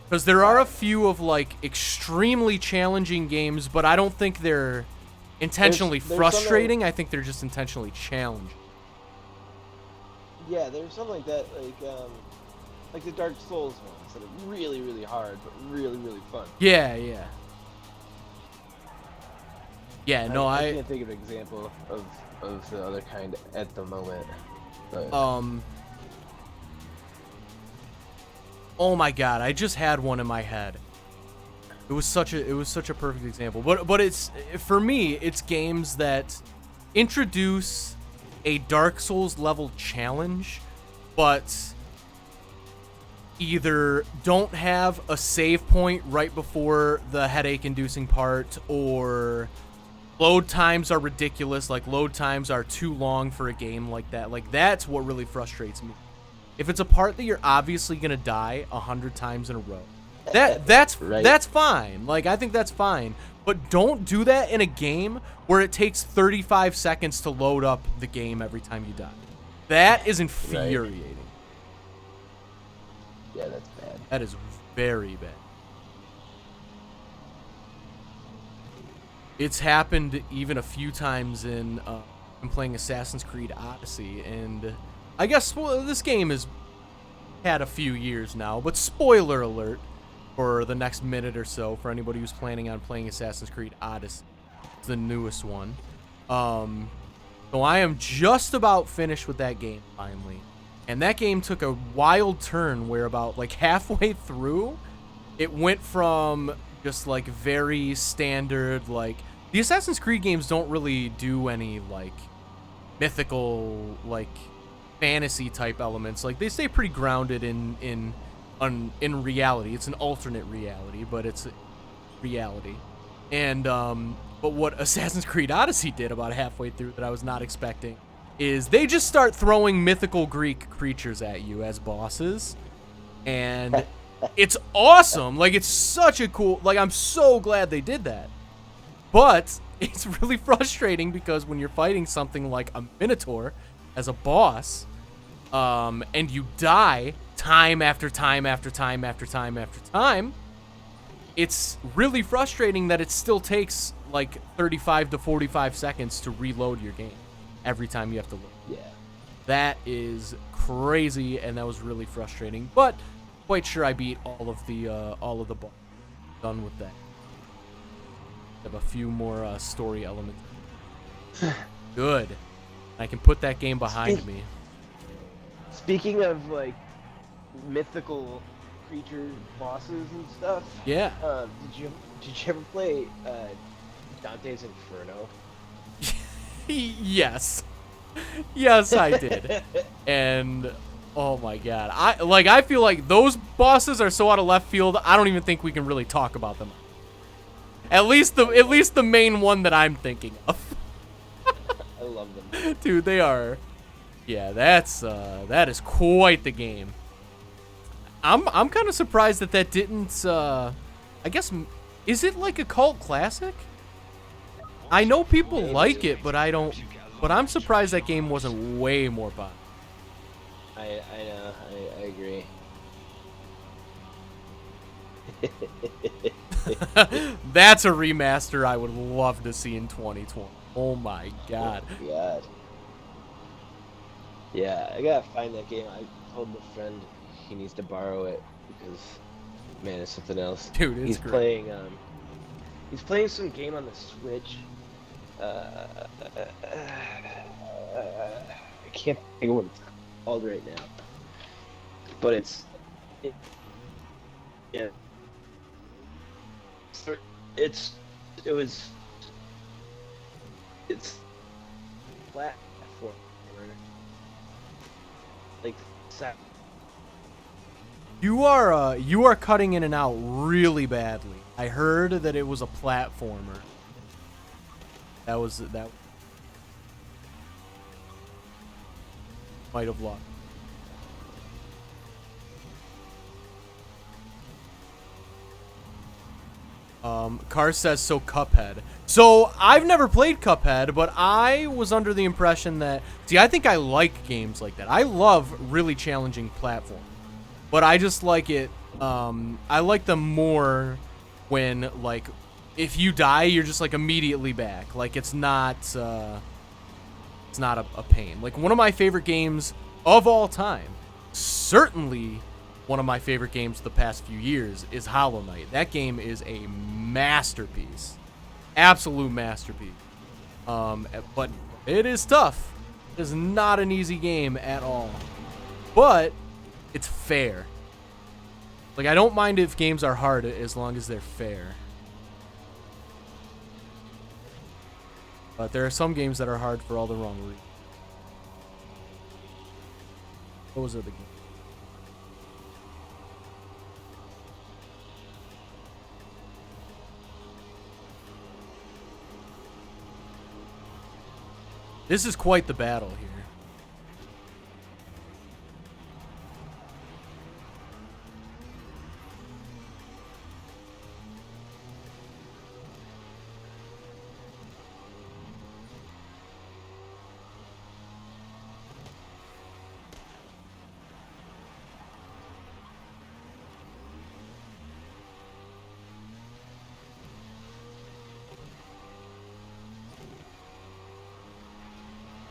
Because there are a few of like extremely challenging games, but I don't think they're intentionally There's frustrating. I think they're just intentionally challenging. Yeah, there's something like that, like the Dark Souls ones that are really, really hard, but really, really fun. Yeah, yeah. Yeah, no, I can't think of an example of the other kind at the moment. But... Oh my god, I just had one in my head. It was such a perfect example. But it's, for me, it's games that introduce a Dark Souls level challenge, but either don't have a save point right before the headache inducing part, or load times are ridiculous. Like, load times are too long for a game like that. Like, that's what really frustrates me. If it's a part that you're obviously gonna die 100 times in a row, that's right. That's fine. Like, I think that's fine. But don't do that in a game where it takes 35 seconds to load up the game every time you die. That is infuriating. Right. Yeah, that's bad. That is very bad. It's happened even a few times in I'm playing Assassin's Creed Odyssey, and I guess this game has had a few years now, but spoiler alert for the next minute or so for anybody who's planning on playing Assassin's Creed Odyssey. It's the newest one. So I am just about finished with that game finally. And that game took a wild turn where about like halfway through, it went from just like very standard, like the Assassin's Creed games don't really do any like mythical, like fantasy type elements. Like they stay pretty grounded in reality. It's an alternate reality, but it's reality. And but what Assassin's Creed Odyssey did about halfway through that I was not expecting is they just start throwing mythical Greek creatures at you as bosses, and it's awesome. Like, it's such a cool, like, I'm so glad they did that. But it's really frustrating because when you're fighting something like a Minotaur as a boss, and you die time after time after time after time after time, it's really frustrating that it still takes like 35 to 45 seconds to reload your game every time you have to load. Yeah. That is crazy, and that was really frustrating. But quite sure I beat all of the bosses. Done with that. Have a few more story elements. Good. I can put that game behind me. Speaking of like mythical creature bosses and stuff. Yeah. Did you ever play Dante's Inferno? Yes. Yes, I did. And oh my god. I feel like those bosses are so out of left field, I don't even think we can really talk about them. At least the main one that I'm thinking of. I love them. Dude, they are. Yeah, that is quite the game. I'm kind of surprised that didn't I guess, is it like a cult classic? I know people like it, but I don't. But I'm surprised that game wasn't way more popular. I know. I agree. That's a remaster I would love to see in 2020. Oh my god. Oh my god. Yeah, I gotta find that game. I told my friend he needs to borrow it because, man, it's something else. Dude, it's great. He's playing some game on the Switch. I can't think of what it's called right now. But it's platform, like you are cutting in and out really badly. I heard that it was a platformer. That might have lost. Car says, so Cuphead. So, I've never played Cuphead, but I was under the impression that... See, I think I like games like that. I love really challenging platforms. but I just like it. I like them more when, like, if you die, you're just like immediately back. Like, it's not a pain. Like, one of my favorite games of all time, certainly one of my favorite games the past few years, is Hollow Knight. That game is a masterpiece, absolute masterpiece. But it is tough. It is not an easy game at all, but it's fair. Like, I don't mind if games are hard as long as they're fair. But there are some games that are hard for all the wrong reasons. Those are the games. This is quite the battle here.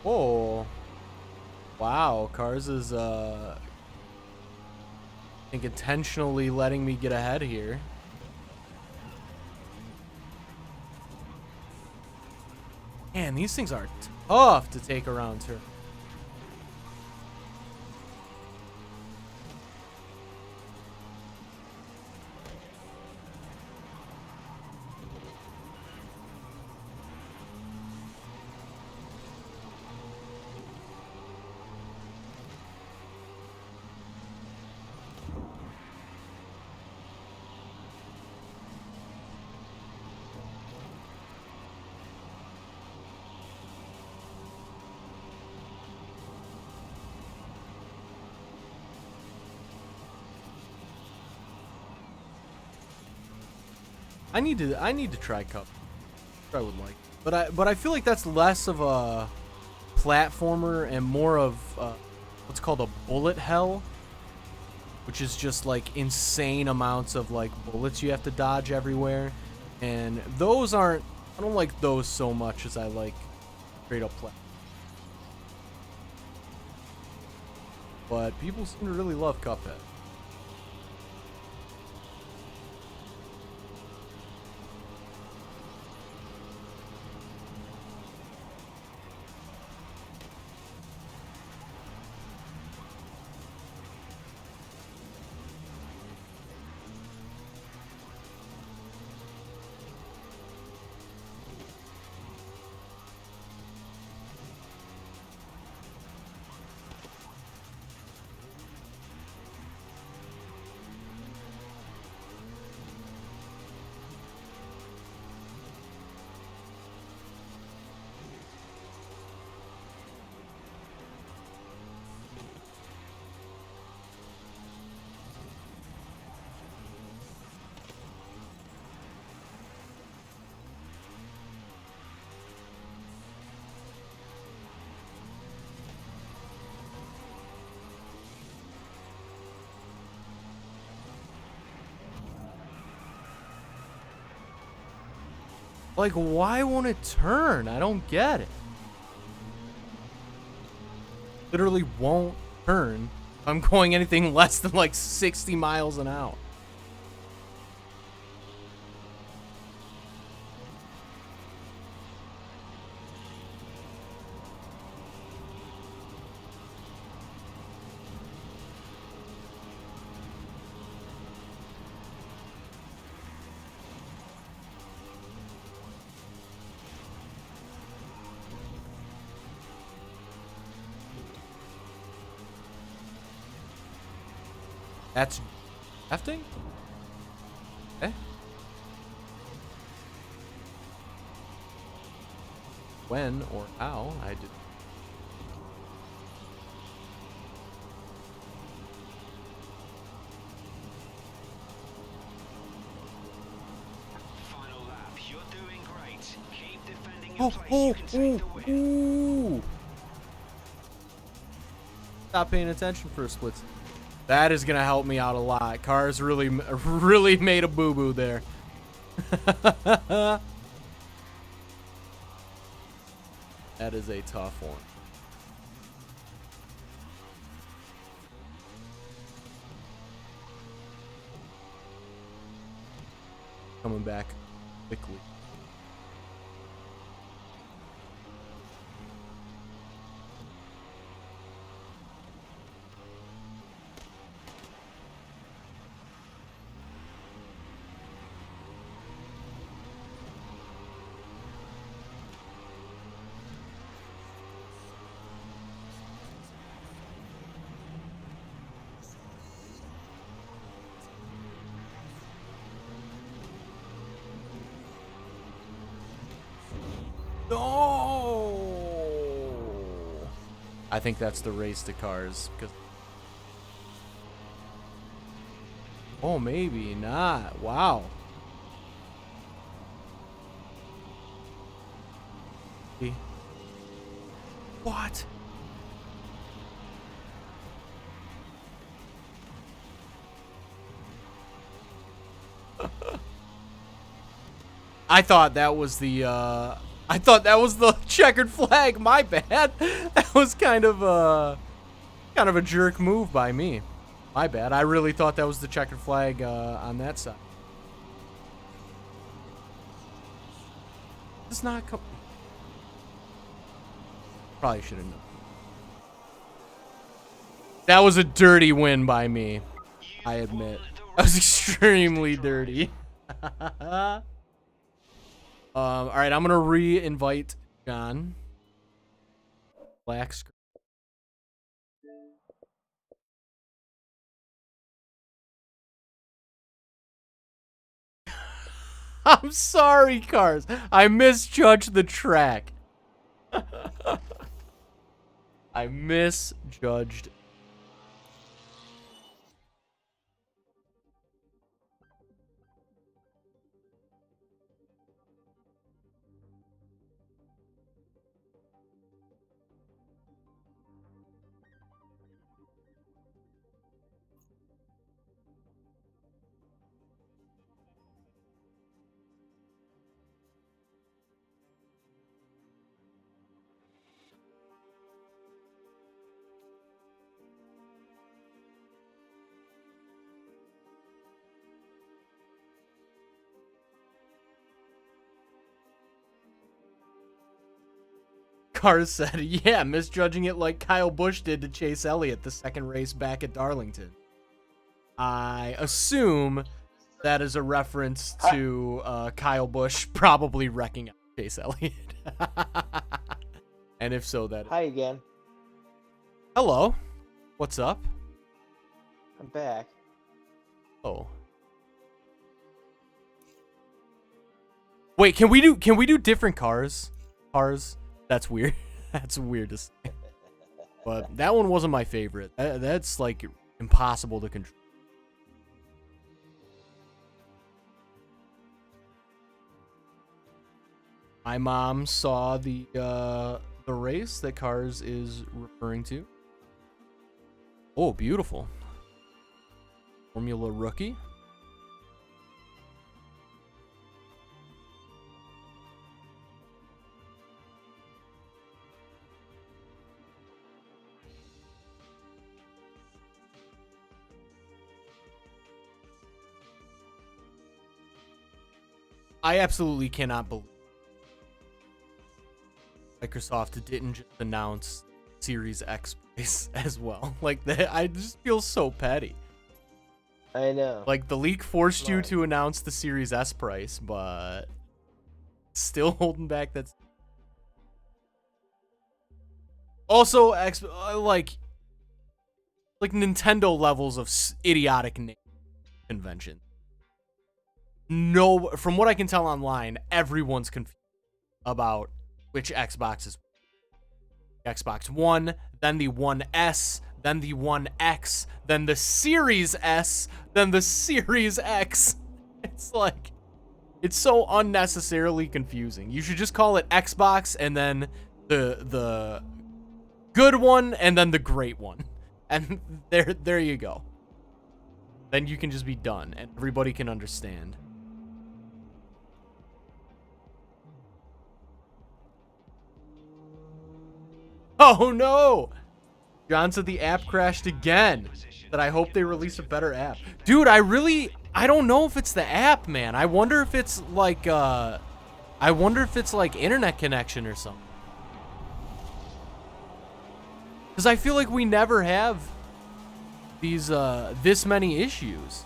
Oh, wow. Cars is, I think, intentionally letting me get ahead here. Man, these things are tough to take around turn. I need to try Cup. I would like, but I feel like that's less of a platformer and more of what's called a bullet hell, which is just like insane amounts of like bullets you have to dodge everywhere, and those aren't. I don't like those so much as I like straight up plat. But people seem to really love Cuphead. Like, why won't it turn? I don't get it. Literally won't turn if I'm going anything less than like 60 miles an hour. That's drafting? Okay. When or how, I did. Final lap. You're doing great. Keep defending your place. Oh, You can take the win. Stop paying attention for a split. That is gonna help me out a lot. Cars really made a boo-boo there. That is a tough one. Coming back quickly. No! I think that's the race to cars. Because oh, maybe not. Wow. What? I thought that was the checkered flag. My bad. That was kind of a jerk move by me. My bad. I really thought that was the checkered flag on that side. It's not. Probably should have known. That was a dirty win by me. I admit. That was extremely dirty. All right, I'm gonna re-invite John. Black screen. I'm sorry, Cars. I misjudged the track. I misjudged. Cars said, yeah, misjudging it like Kyle Busch did to Chase Elliott the second race back at Darlington. I assume that is a reference to Kyle Busch probably wrecking out Chase Elliott. And if so, that... Hi again. Hello. What's up? I'm back. Oh. Wait, can we do different cars? That's weird. That's weird to say. But that one wasn't my favorite. That's like impossible to control. My mom saw the race that Cars is referring to. Oh, beautiful. Formula Rookie. I absolutely cannot believe Microsoft didn't just announce Series X price as well. Like that, I just feel so petty. I know. Like the leak forced you to announce the Series S price, but still holding back. That's also like Nintendo levels of idiotic name convention. No, from what I can tell online, everyone's confused about which Xbox is Xbox One, then the One S, then the One X, then the Series S, then the Series X. It's like, it's so unnecessarily confusing. You should just call it Xbox and then the good one and then the great one. And there you go. Then you can just be done, and everybody can understand. Oh no! John said the app crashed again. That I hope they release a better app. Dude, I don't know if it's the app, man. I wonder if it's like internet connection or something. Because I feel like we never have these this many issues.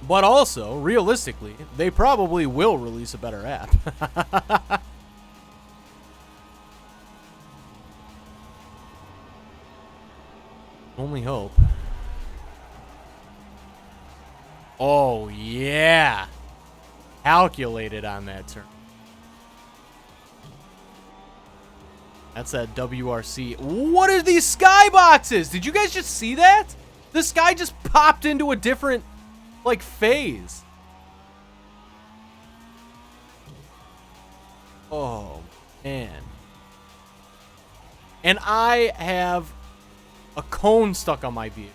But also, realistically, they probably will release a better app. Only hope. Oh, yeah. Calculated on that turn. That's that WRC. What are these skyboxes? Did you guys just see that? The sky just popped into a different, like, phase. Oh, man. And I have a cone stuck on my vehicle.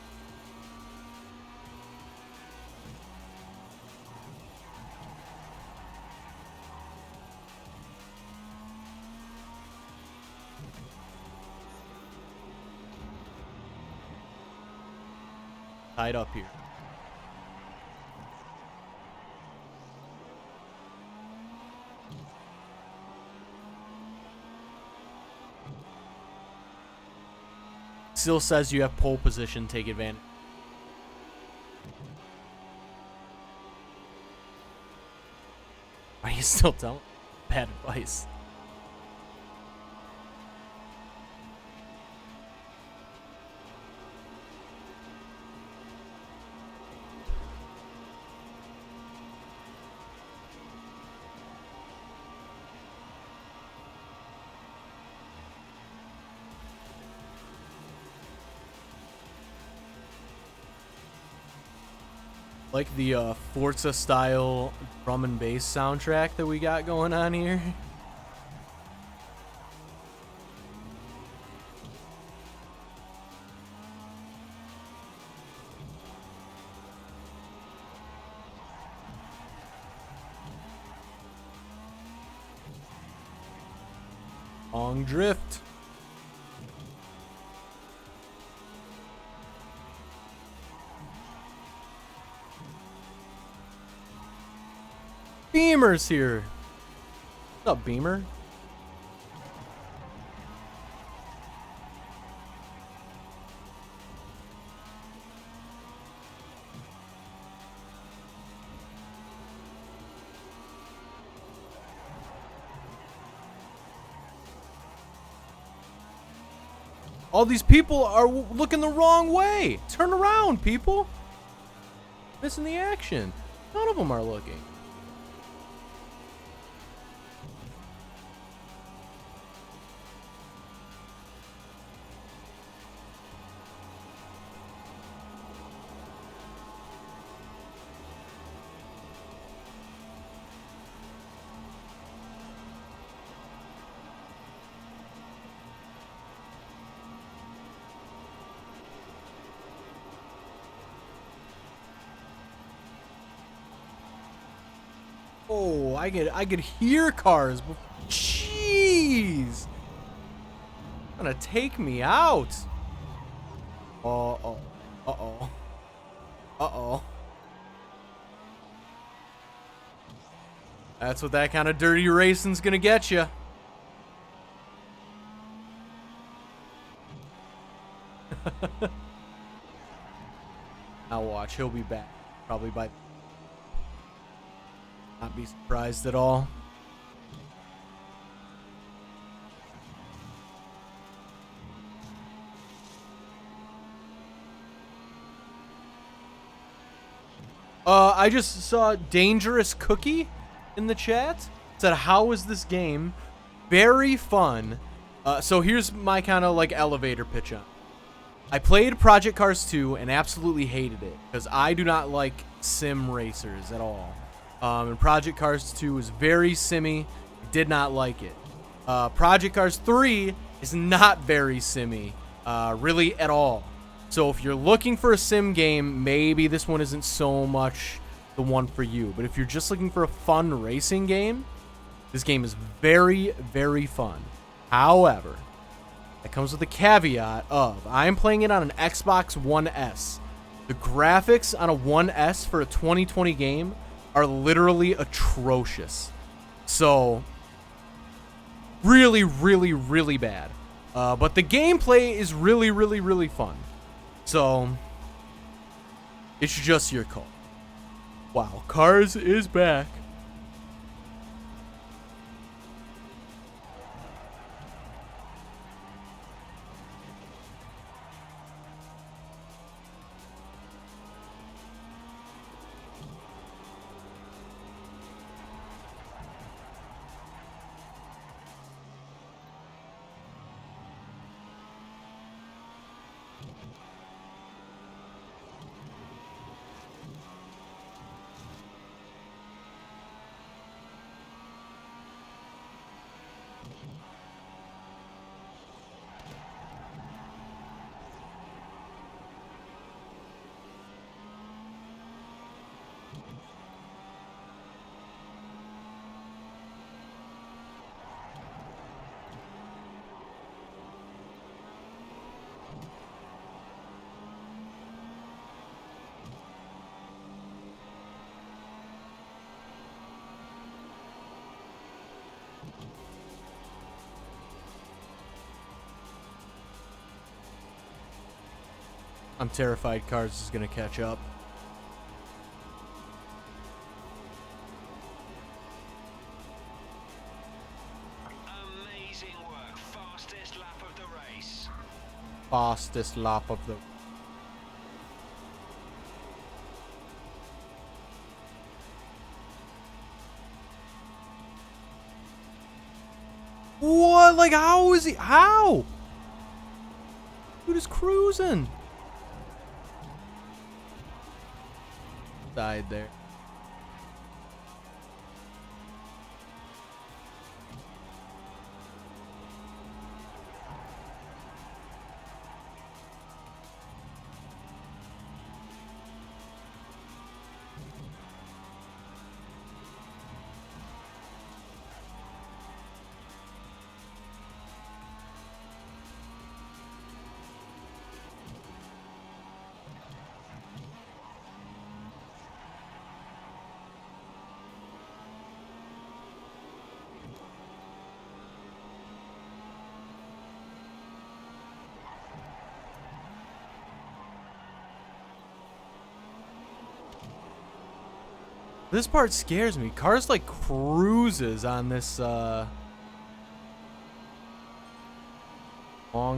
Tied up here. Still says you have pole position, take advantage. Are you still telling? Bad advice. Like the Forza style drum and bass soundtrack that we got going on here. Long drift. Beamer's here. What's up, Beamer? All these people are looking the wrong way. Turn around, people. Missing the action. None of them are looking. Oh, I could hear cars. Jeez. Gonna take me out. Uh-oh. Uh-oh. Uh-oh. That's what that kind of dirty racing's gonna get you. Now watch, he'll be back. Probably by... Not be surprised at all. I just saw Dangerous Cookie in the chat. Said, how is this game? Very fun. So here's my kind of like elevator pitch on. I played Project Cars 2 and absolutely hated it because I do not like sim racers at all. And Project Cars 2 was very simmy. Did not like it. Project Cars 3 is not very simmy, really at all. So if you're looking for a sim game, maybe this one isn't so much the one for you. But if you're just looking for a fun racing game, this game is very, very fun. However, it comes with the caveat of I'm playing it on an Xbox One S. The graphics on a One S for a 2020 game are literally atrocious. So, really, really, really bad. But the gameplay is really, really, really fun. So, it's just your call. Wow, Cars is back. I'm terrified Cars is going to catch up. Amazing work. Fastest lap of the race. Fastest lap of the... What? Like, how is he? How? Dude is cruising. Died there. This part scares me. Cars like cruises on this long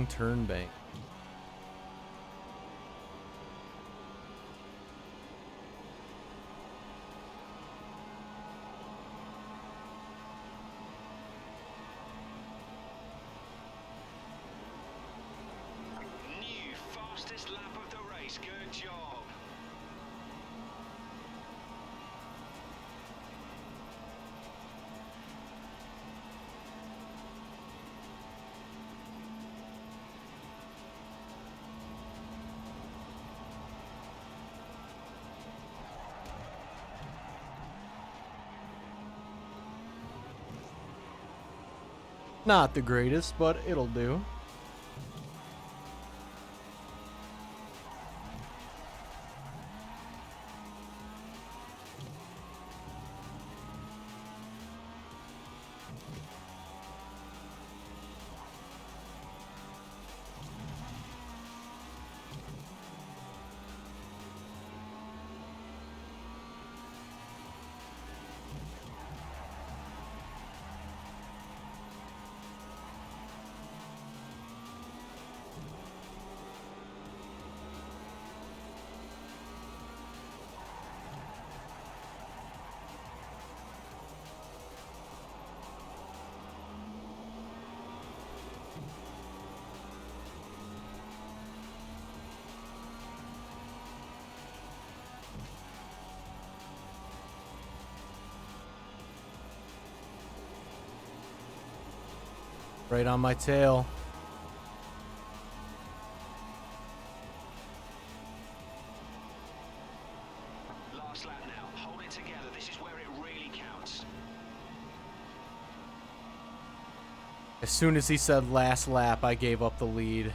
turn bank. New fastest lap of the race. Good job. Not the greatest, but it'll do. Right on my tail. Last lap now. Hold it together. This is where it really counts. As soon as he said last lap, I gave up the lead.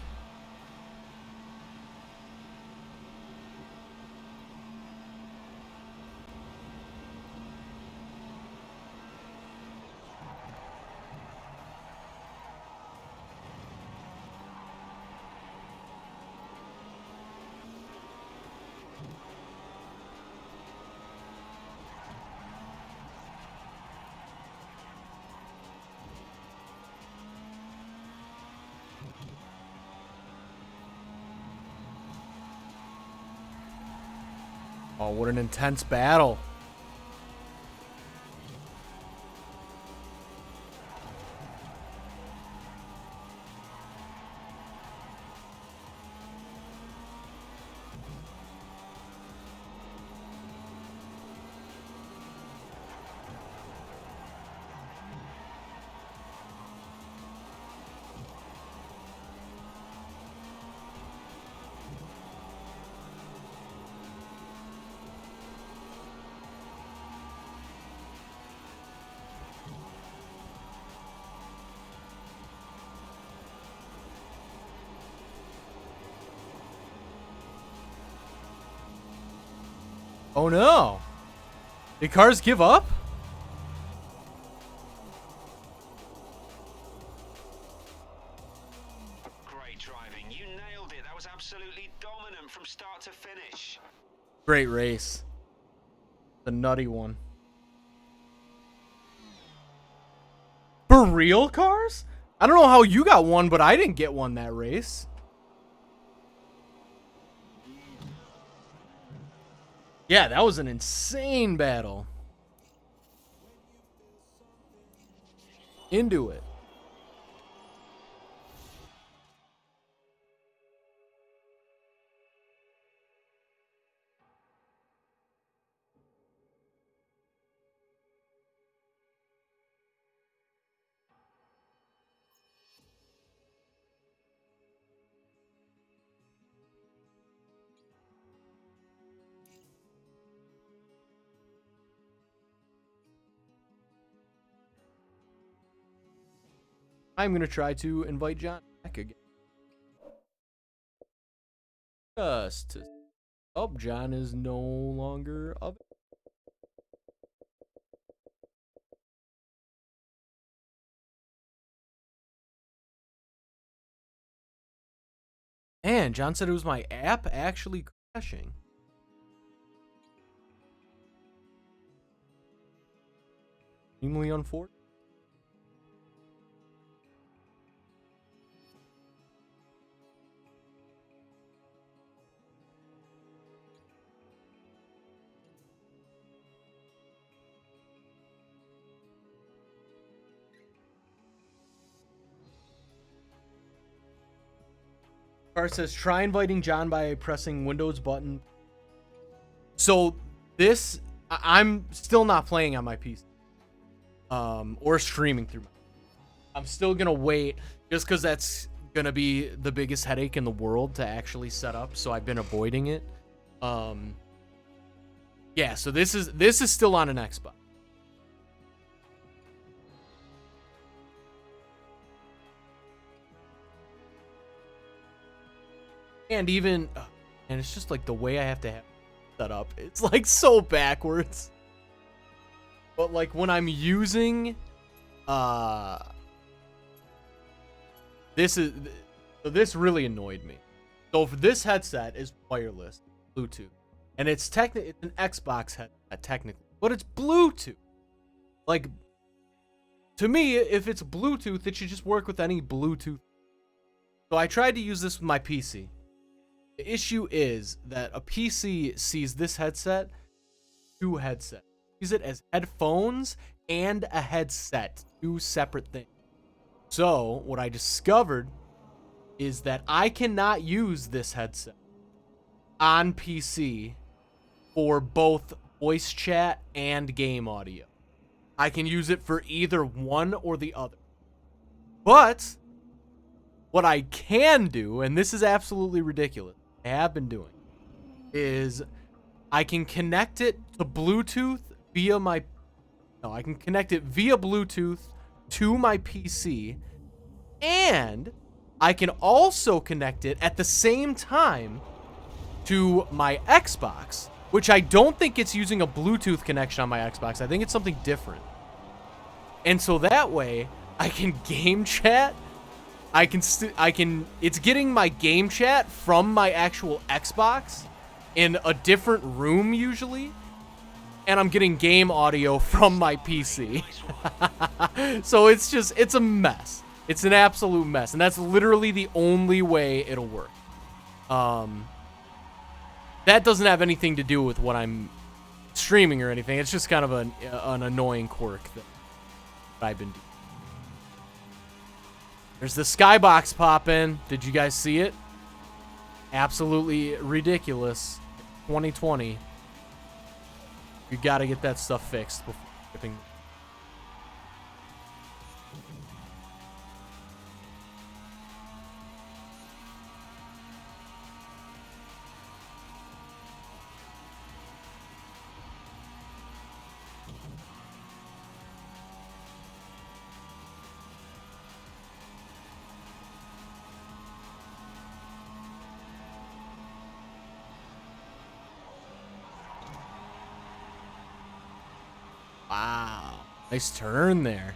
Oh, what an intense battle. Oh no! Did cars give up? Great driving. You nailed it. That was absolutely dominant from start to finish. Great race. The nutty one. For real, cars? I don't know how you got one, but I didn't get one that race. Yeah, that was an insane battle. Into it. I'm going to try to invite John back again. Just to... Oh, John is no longer up. Man, John said it was my app actually crashing. Extremely unfortunate. Car says, try inviting John by pressing Windows button. So this, I'm still not playing on my PC. Or streaming through my. I'm still gonna wait just because that's gonna be the biggest headache in the world to actually set up. So I've been avoiding it. Yeah. So this is still on an Xbox. And even, and it's just like the way I have to have it set up. It's like so backwards. But like when I'm using, this really annoyed me. So if this headset is wireless, Bluetooth, and it's an Xbox headset technically, but it's Bluetooth. Like, to me, if it's Bluetooth, it should just work with any Bluetooth. So I tried to use this with my PC. The issue is that a PC sees this headset, two headsets. Sees it as headphones and a headset, two separate things. So what I discovered is that I cannot use this headset on PC for both voice chat and game audio. I can use it for either one or the other. But what I can do, and this is absolutely ridiculous, I have been doing, is I can connect it to Bluetooth via my... No, I can connect it via Bluetooth to my PC, and I can also connect it at the same time to my Xbox, which I don't think it's using a Bluetooth connection on my Xbox. I think it's something different. And so that way, I can game chat. It's getting my game chat from my actual Xbox in a different room usually, and I'm getting game audio from my PC. So it's a mess. It's an absolute mess, and that's literally the only way it'll work. That doesn't have anything to do with what I'm streaming or anything. It's just kind of an annoying quirk that I've been doing. There's the skybox popping. Did you guys see it? Absolutely ridiculous. 2020. You gotta get that stuff fixed before shipping. Wow. Nice turn there.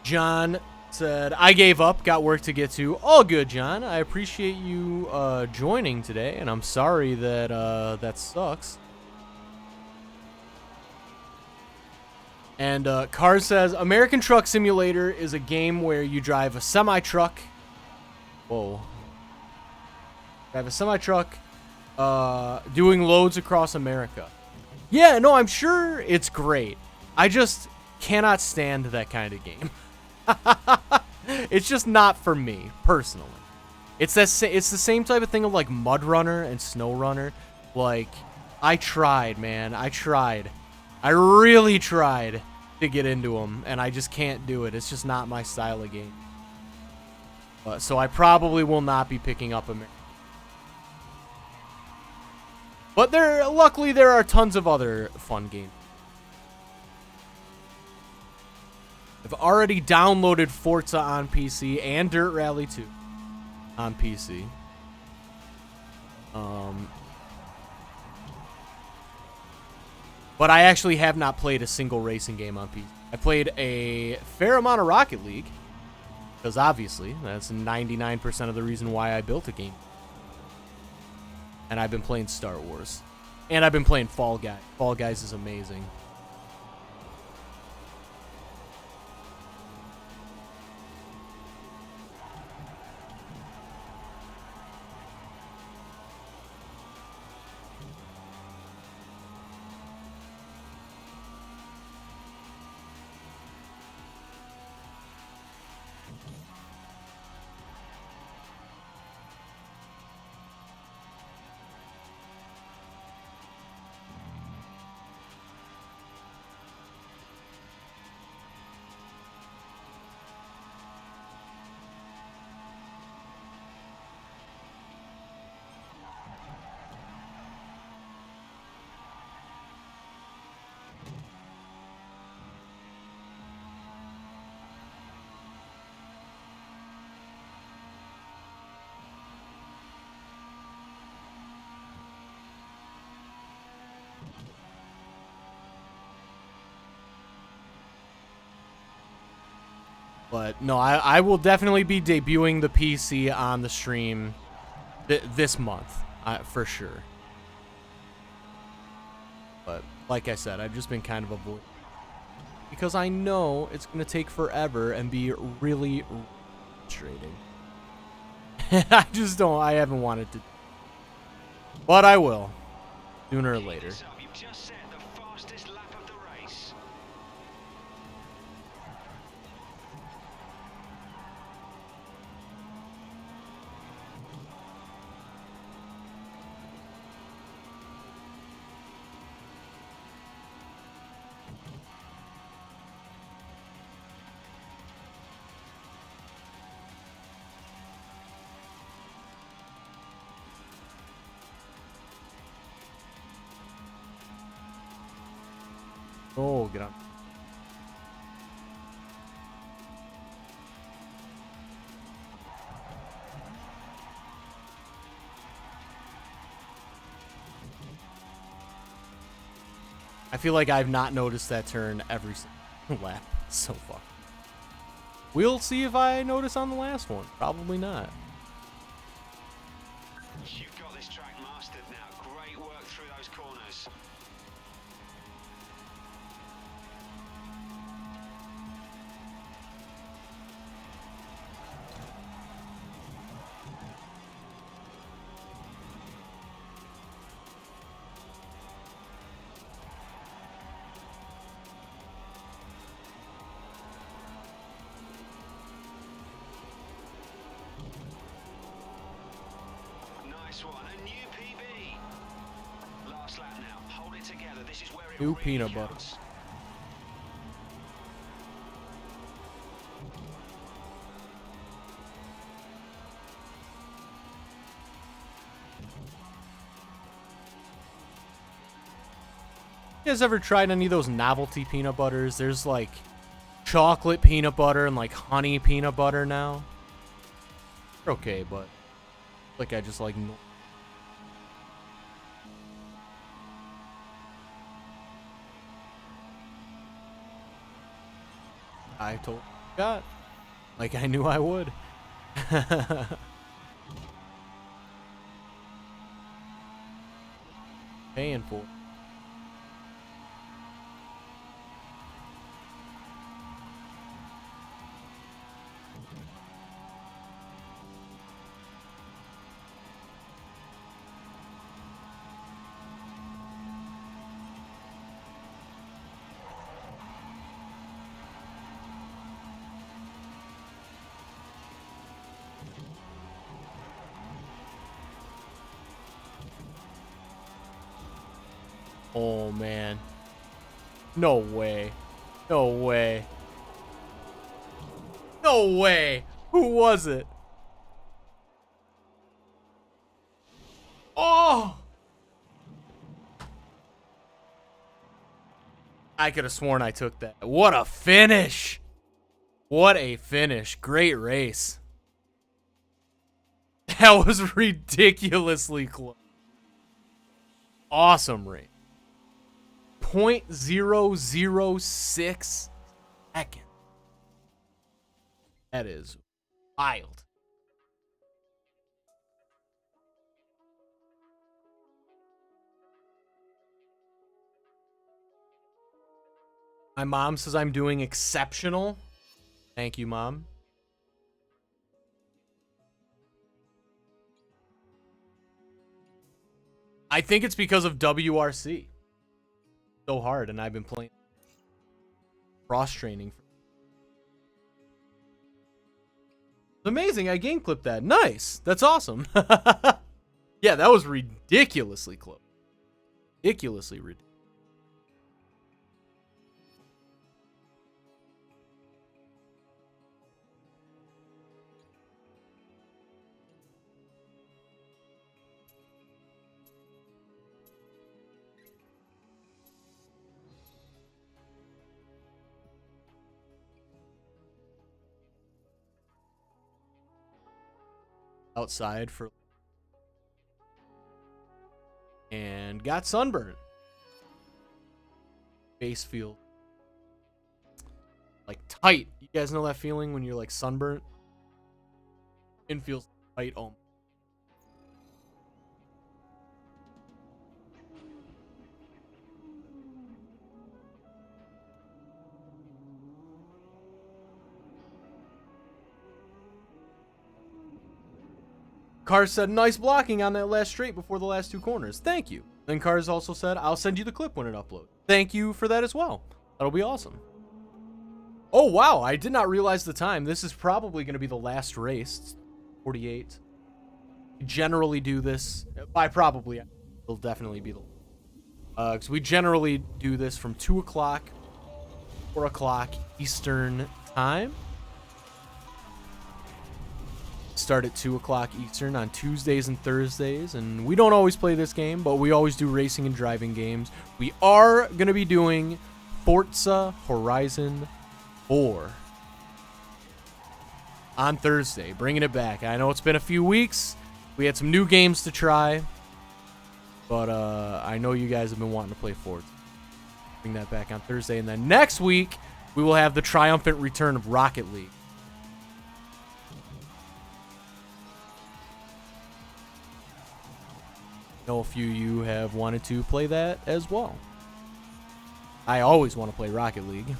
John said, I gave up, got work to get to. All good, John. I appreciate you joining today, and I'm sorry that that sucks. And Car says, American Truck Simulator is a game where you drive a semi-truck. Whoa. Drive a semi-truck doing loads across America. Yeah, no, I'm sure it's great. I just cannot stand that kind of game. It's just not for me, personally. It's the same type of thing of like Mud Runner and Snow Runner. Like, I tried, man. I tried. I really tried to get into them, and I just can't do it. It's just not my style of game. So I probably will not be picking up American. But luckily there are tons of other fun games. I've already downloaded Forza on PC and Dirt Rally 2 on PC. But I actually have not played a single racing game on PC. I played a fair amount of Rocket League, because obviously that's 99% of the reason why I built a game. And I've been playing Star Wars. And I've been playing Fall Guys. Fall Guys is amazing. But no, I will definitely be debuting the PC on the stream this month, for sure. But like I said, I've just been kind of avoiding, because I know it's going to take forever and be really frustrating. I haven't wanted to. But I will, sooner or later. You've just set the fastest lap of the race. Oh, get up. I feel like I've not noticed that turn every single lap so far. We'll see if I notice on the last one. Probably not. You've got this track mastered now. Great work through those corners. Nice one. A new PB. Last lap now. Hold it together. This is where it New really peanut butter. counts. You guys ever tried any of those novelty peanut butters? There's like chocolate peanut butter and like honey peanut butter now. They're okay, but like I just like. I totally forgot. Like I knew I would. Paying for it. Oh man. No way. No way. No way. Who was it? Oh! I could have sworn I took that. What a finish. What a finish. Great race. That was ridiculously close. Awesome race. 0.006 seconds. That is wild. My mom says I'm doing exceptional. Thank you, Mom. I think it's because of WRC. So hard, and I've been playing cross training. It's amazing. I game clipped that. Nice. That's awesome. Yeah, that was ridiculously close. Ridiculously ridiculous. Outside for and got sunburned. Face feel like tight. You guys know that feeling when you're like sunburnt? It feels tight. Oh. Cars said, nice blocking on that last straight before the last two corners. Thank you. Then Cars also said, I'll send you the clip when it uploads. Thank you for that as well. That'll be awesome. Oh, wow. I did not realize the time. This is probably going to be the last race. It's 48. We generally do this. By probably, it'll definitely be the because we generally do this from 2 o'clock, 4 o'clock Eastern time. Start at 2 o'clock Eastern on Tuesdays and Thursdays, and we don't always play this game, but we always do racing and driving games. We are going to be doing Forza Horizon 4 on Thursday, bringing it back. I know it's been a few weeks. We had some new games to try, but I know you guys have been wanting to play Forza. Bring that back on Thursday, and then next week we will have the triumphant return of Rocket League. I know a few of you have wanted to play that as well. I always want to play Rocket League.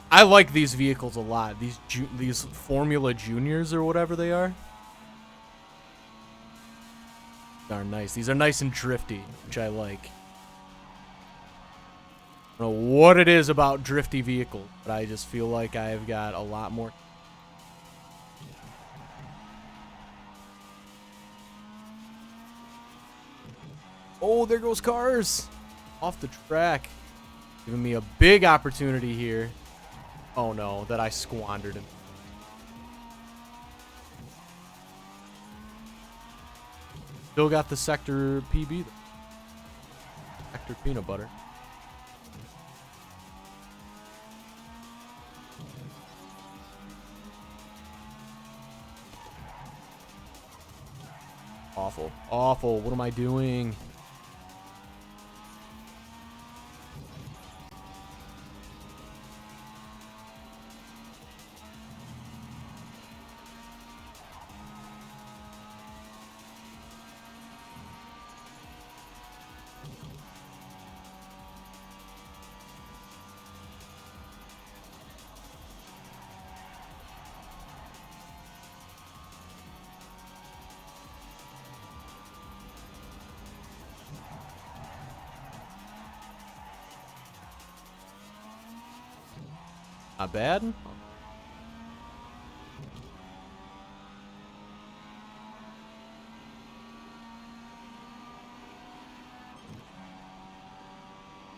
I like these vehicles a lot. These Formula Juniors or whatever they are. They're nice. These are nice and drifty, which I like. I don't know what it is about drifty vehicles, but I just feel like I've got a lot more. Oh, there goes cars. Off the track. Giving me a big opportunity here. Oh no, that I squandered him. Still got the Sector PB though. Sector Peanut Butter. Awful. Awful. What am I doing? Not bad.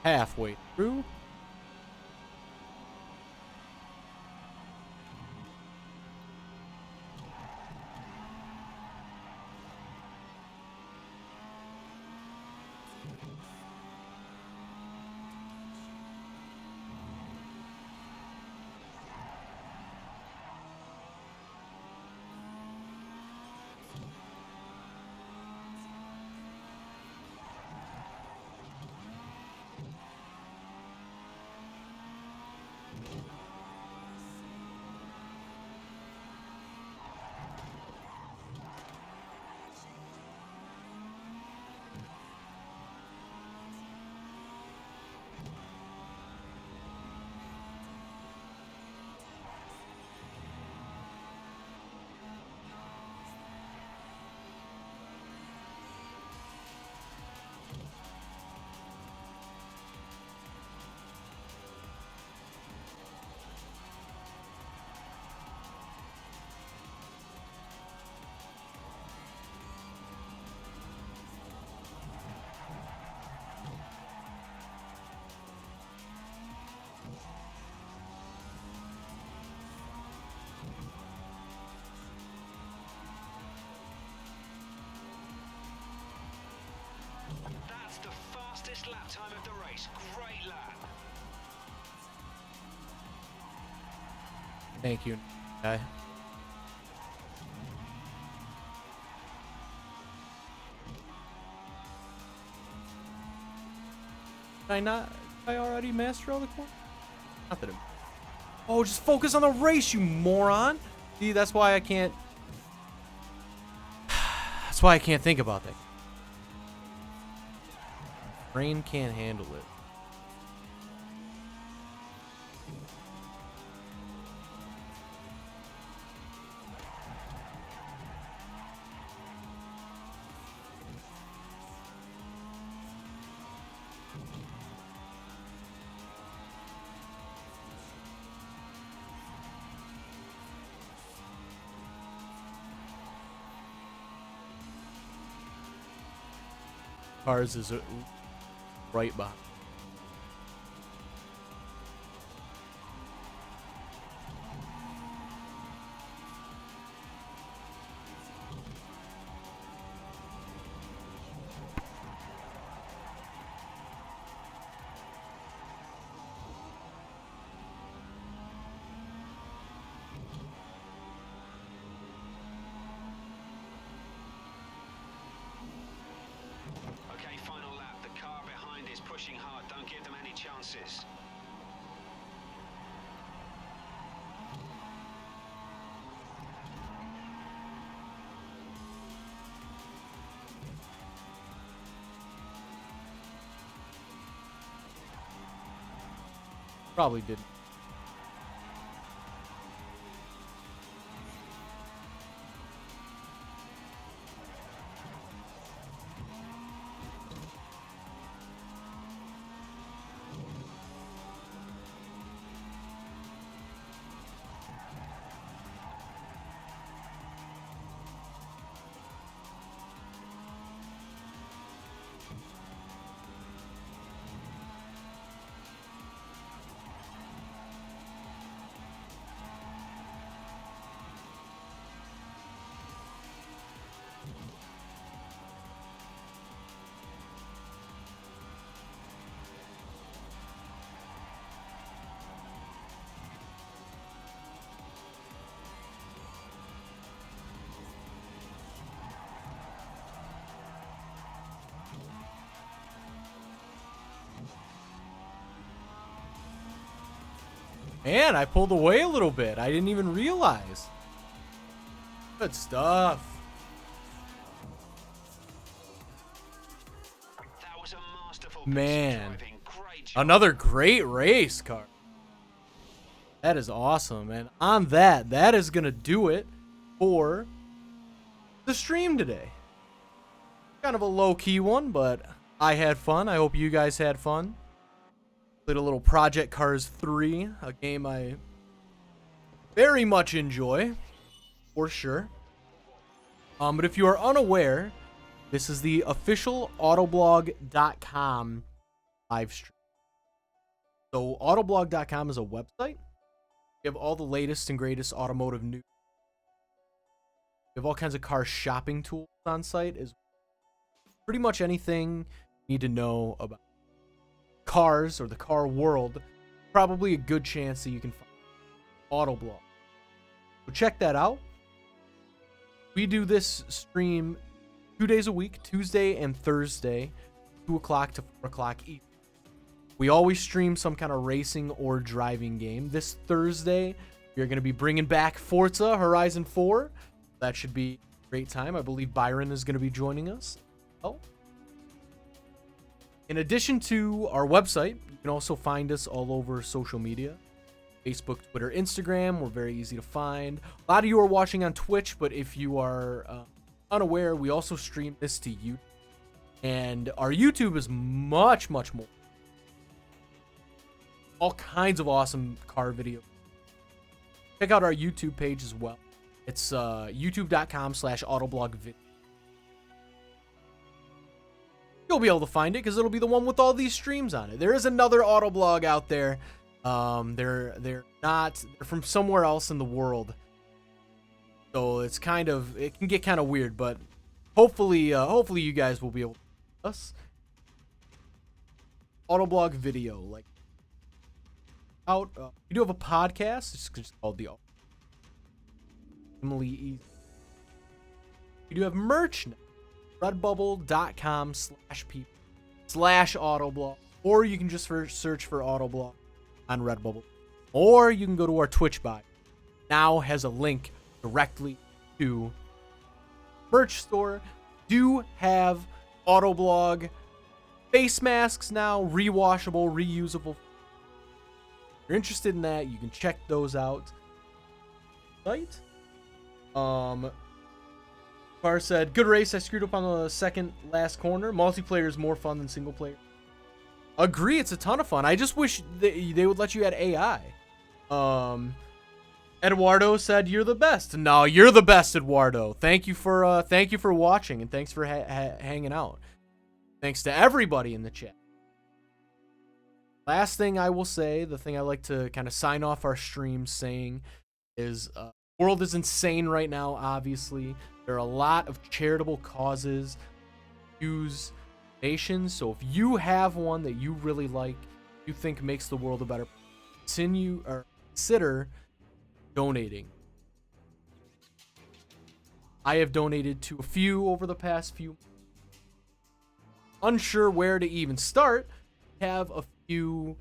Halfway through. That's the fastest lap time of the race. Great lap. Thank you, guy. Did I not? Did I already master all the corners? Not that. Oh, just focus on the race, you moron. See, that's why I can't. That's why I can't think about that. Brain can't handle it. cars is right behind. Okay, final lap. The car behind is pushing hard. Don't give them any chances. Probably didn't. Man, I pulled away a little bit. I didn't even realize. Good stuff. That was a masterful Man, piece of driving. Great job. another great race car. That is awesome. And on that is going to do it for the stream today. Kind of a low-key one, but I had fun. I hope you guys had fun. Played a little Project Cars 3, a game I very much enjoy, for sure. But if you are unaware, this is the official Autoblog.com live stream. So Autoblog.com is a website. You have all the latest and greatest automotive news. You have all kinds of car shopping tools on site. Is pretty much anything you need to know about cars or the car world. Probably a good chance that you can find Autoblog. So check that out. We do this stream 2 days a week, Tuesday and Thursday, 2 o'clock to 4 o'clock each. We always stream some kind of racing or driving game. This Thursday, we're going to be bringing back Forza Horizon 4. That should be a great time. I believe Byron is going to be joining us. Oh. In addition to our website, you can also find us all over social media. Facebook, Twitter, Instagram. We're very easy to find. A lot of you are watching on Twitch, but if you are unaware, we also stream this to YouTube. And our YouTube is much, much more. All kinds of awesome car videos. Check out our YouTube page as well. It's youtube.com/autoblogvideo. You'll be able to find it because it'll be the one with all these streams on it. There is another Autoblog out there. They're from somewhere else in the world. So it can get kind of weird, but hopefully you guys will be able to find us. Autoblog video, like out. We do have a podcast. It's just called the Emily E. We do have merch now. Redbubble.com/people/Autoblog, or you can just search for Autoblog on Redbubble, or you can go to our Twitch bio. Now has a link directly to merch store. Do have Autoblog face masks now, rewashable, reusable. If you're interested in that, you can check those out. Right? Bar said, good race. I screwed up on the second last corner. Multiplayer is more fun than single player. Agree, it's a ton of fun. I just wish they would let you add AI. Eduardo said, you're the best. No, you're the best, Eduardo. Thank you for watching, and thanks for hanging out. Thanks to everybody in the chat. Last thing I will say, the thing I like to kind of sign off our stream saying is the world is insane right now, obviously. There are a lot of charitable causes, use nations. So if you have one that you really like, you think makes the world a better place, consider donating. I have donated to a few over the past few months. Unsure where to even start. We have a few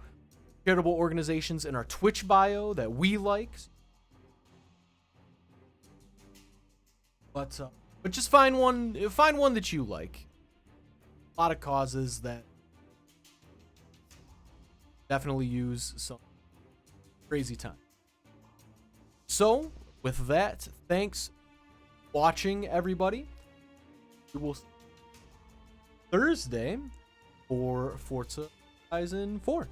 charitable organizations in our Twitch bio that we like. But just find one that you like. A lot of causes that definitely use some crazy time. So, with that, thanks for watching, everybody. We will see you Thursday for Forza Horizon 4.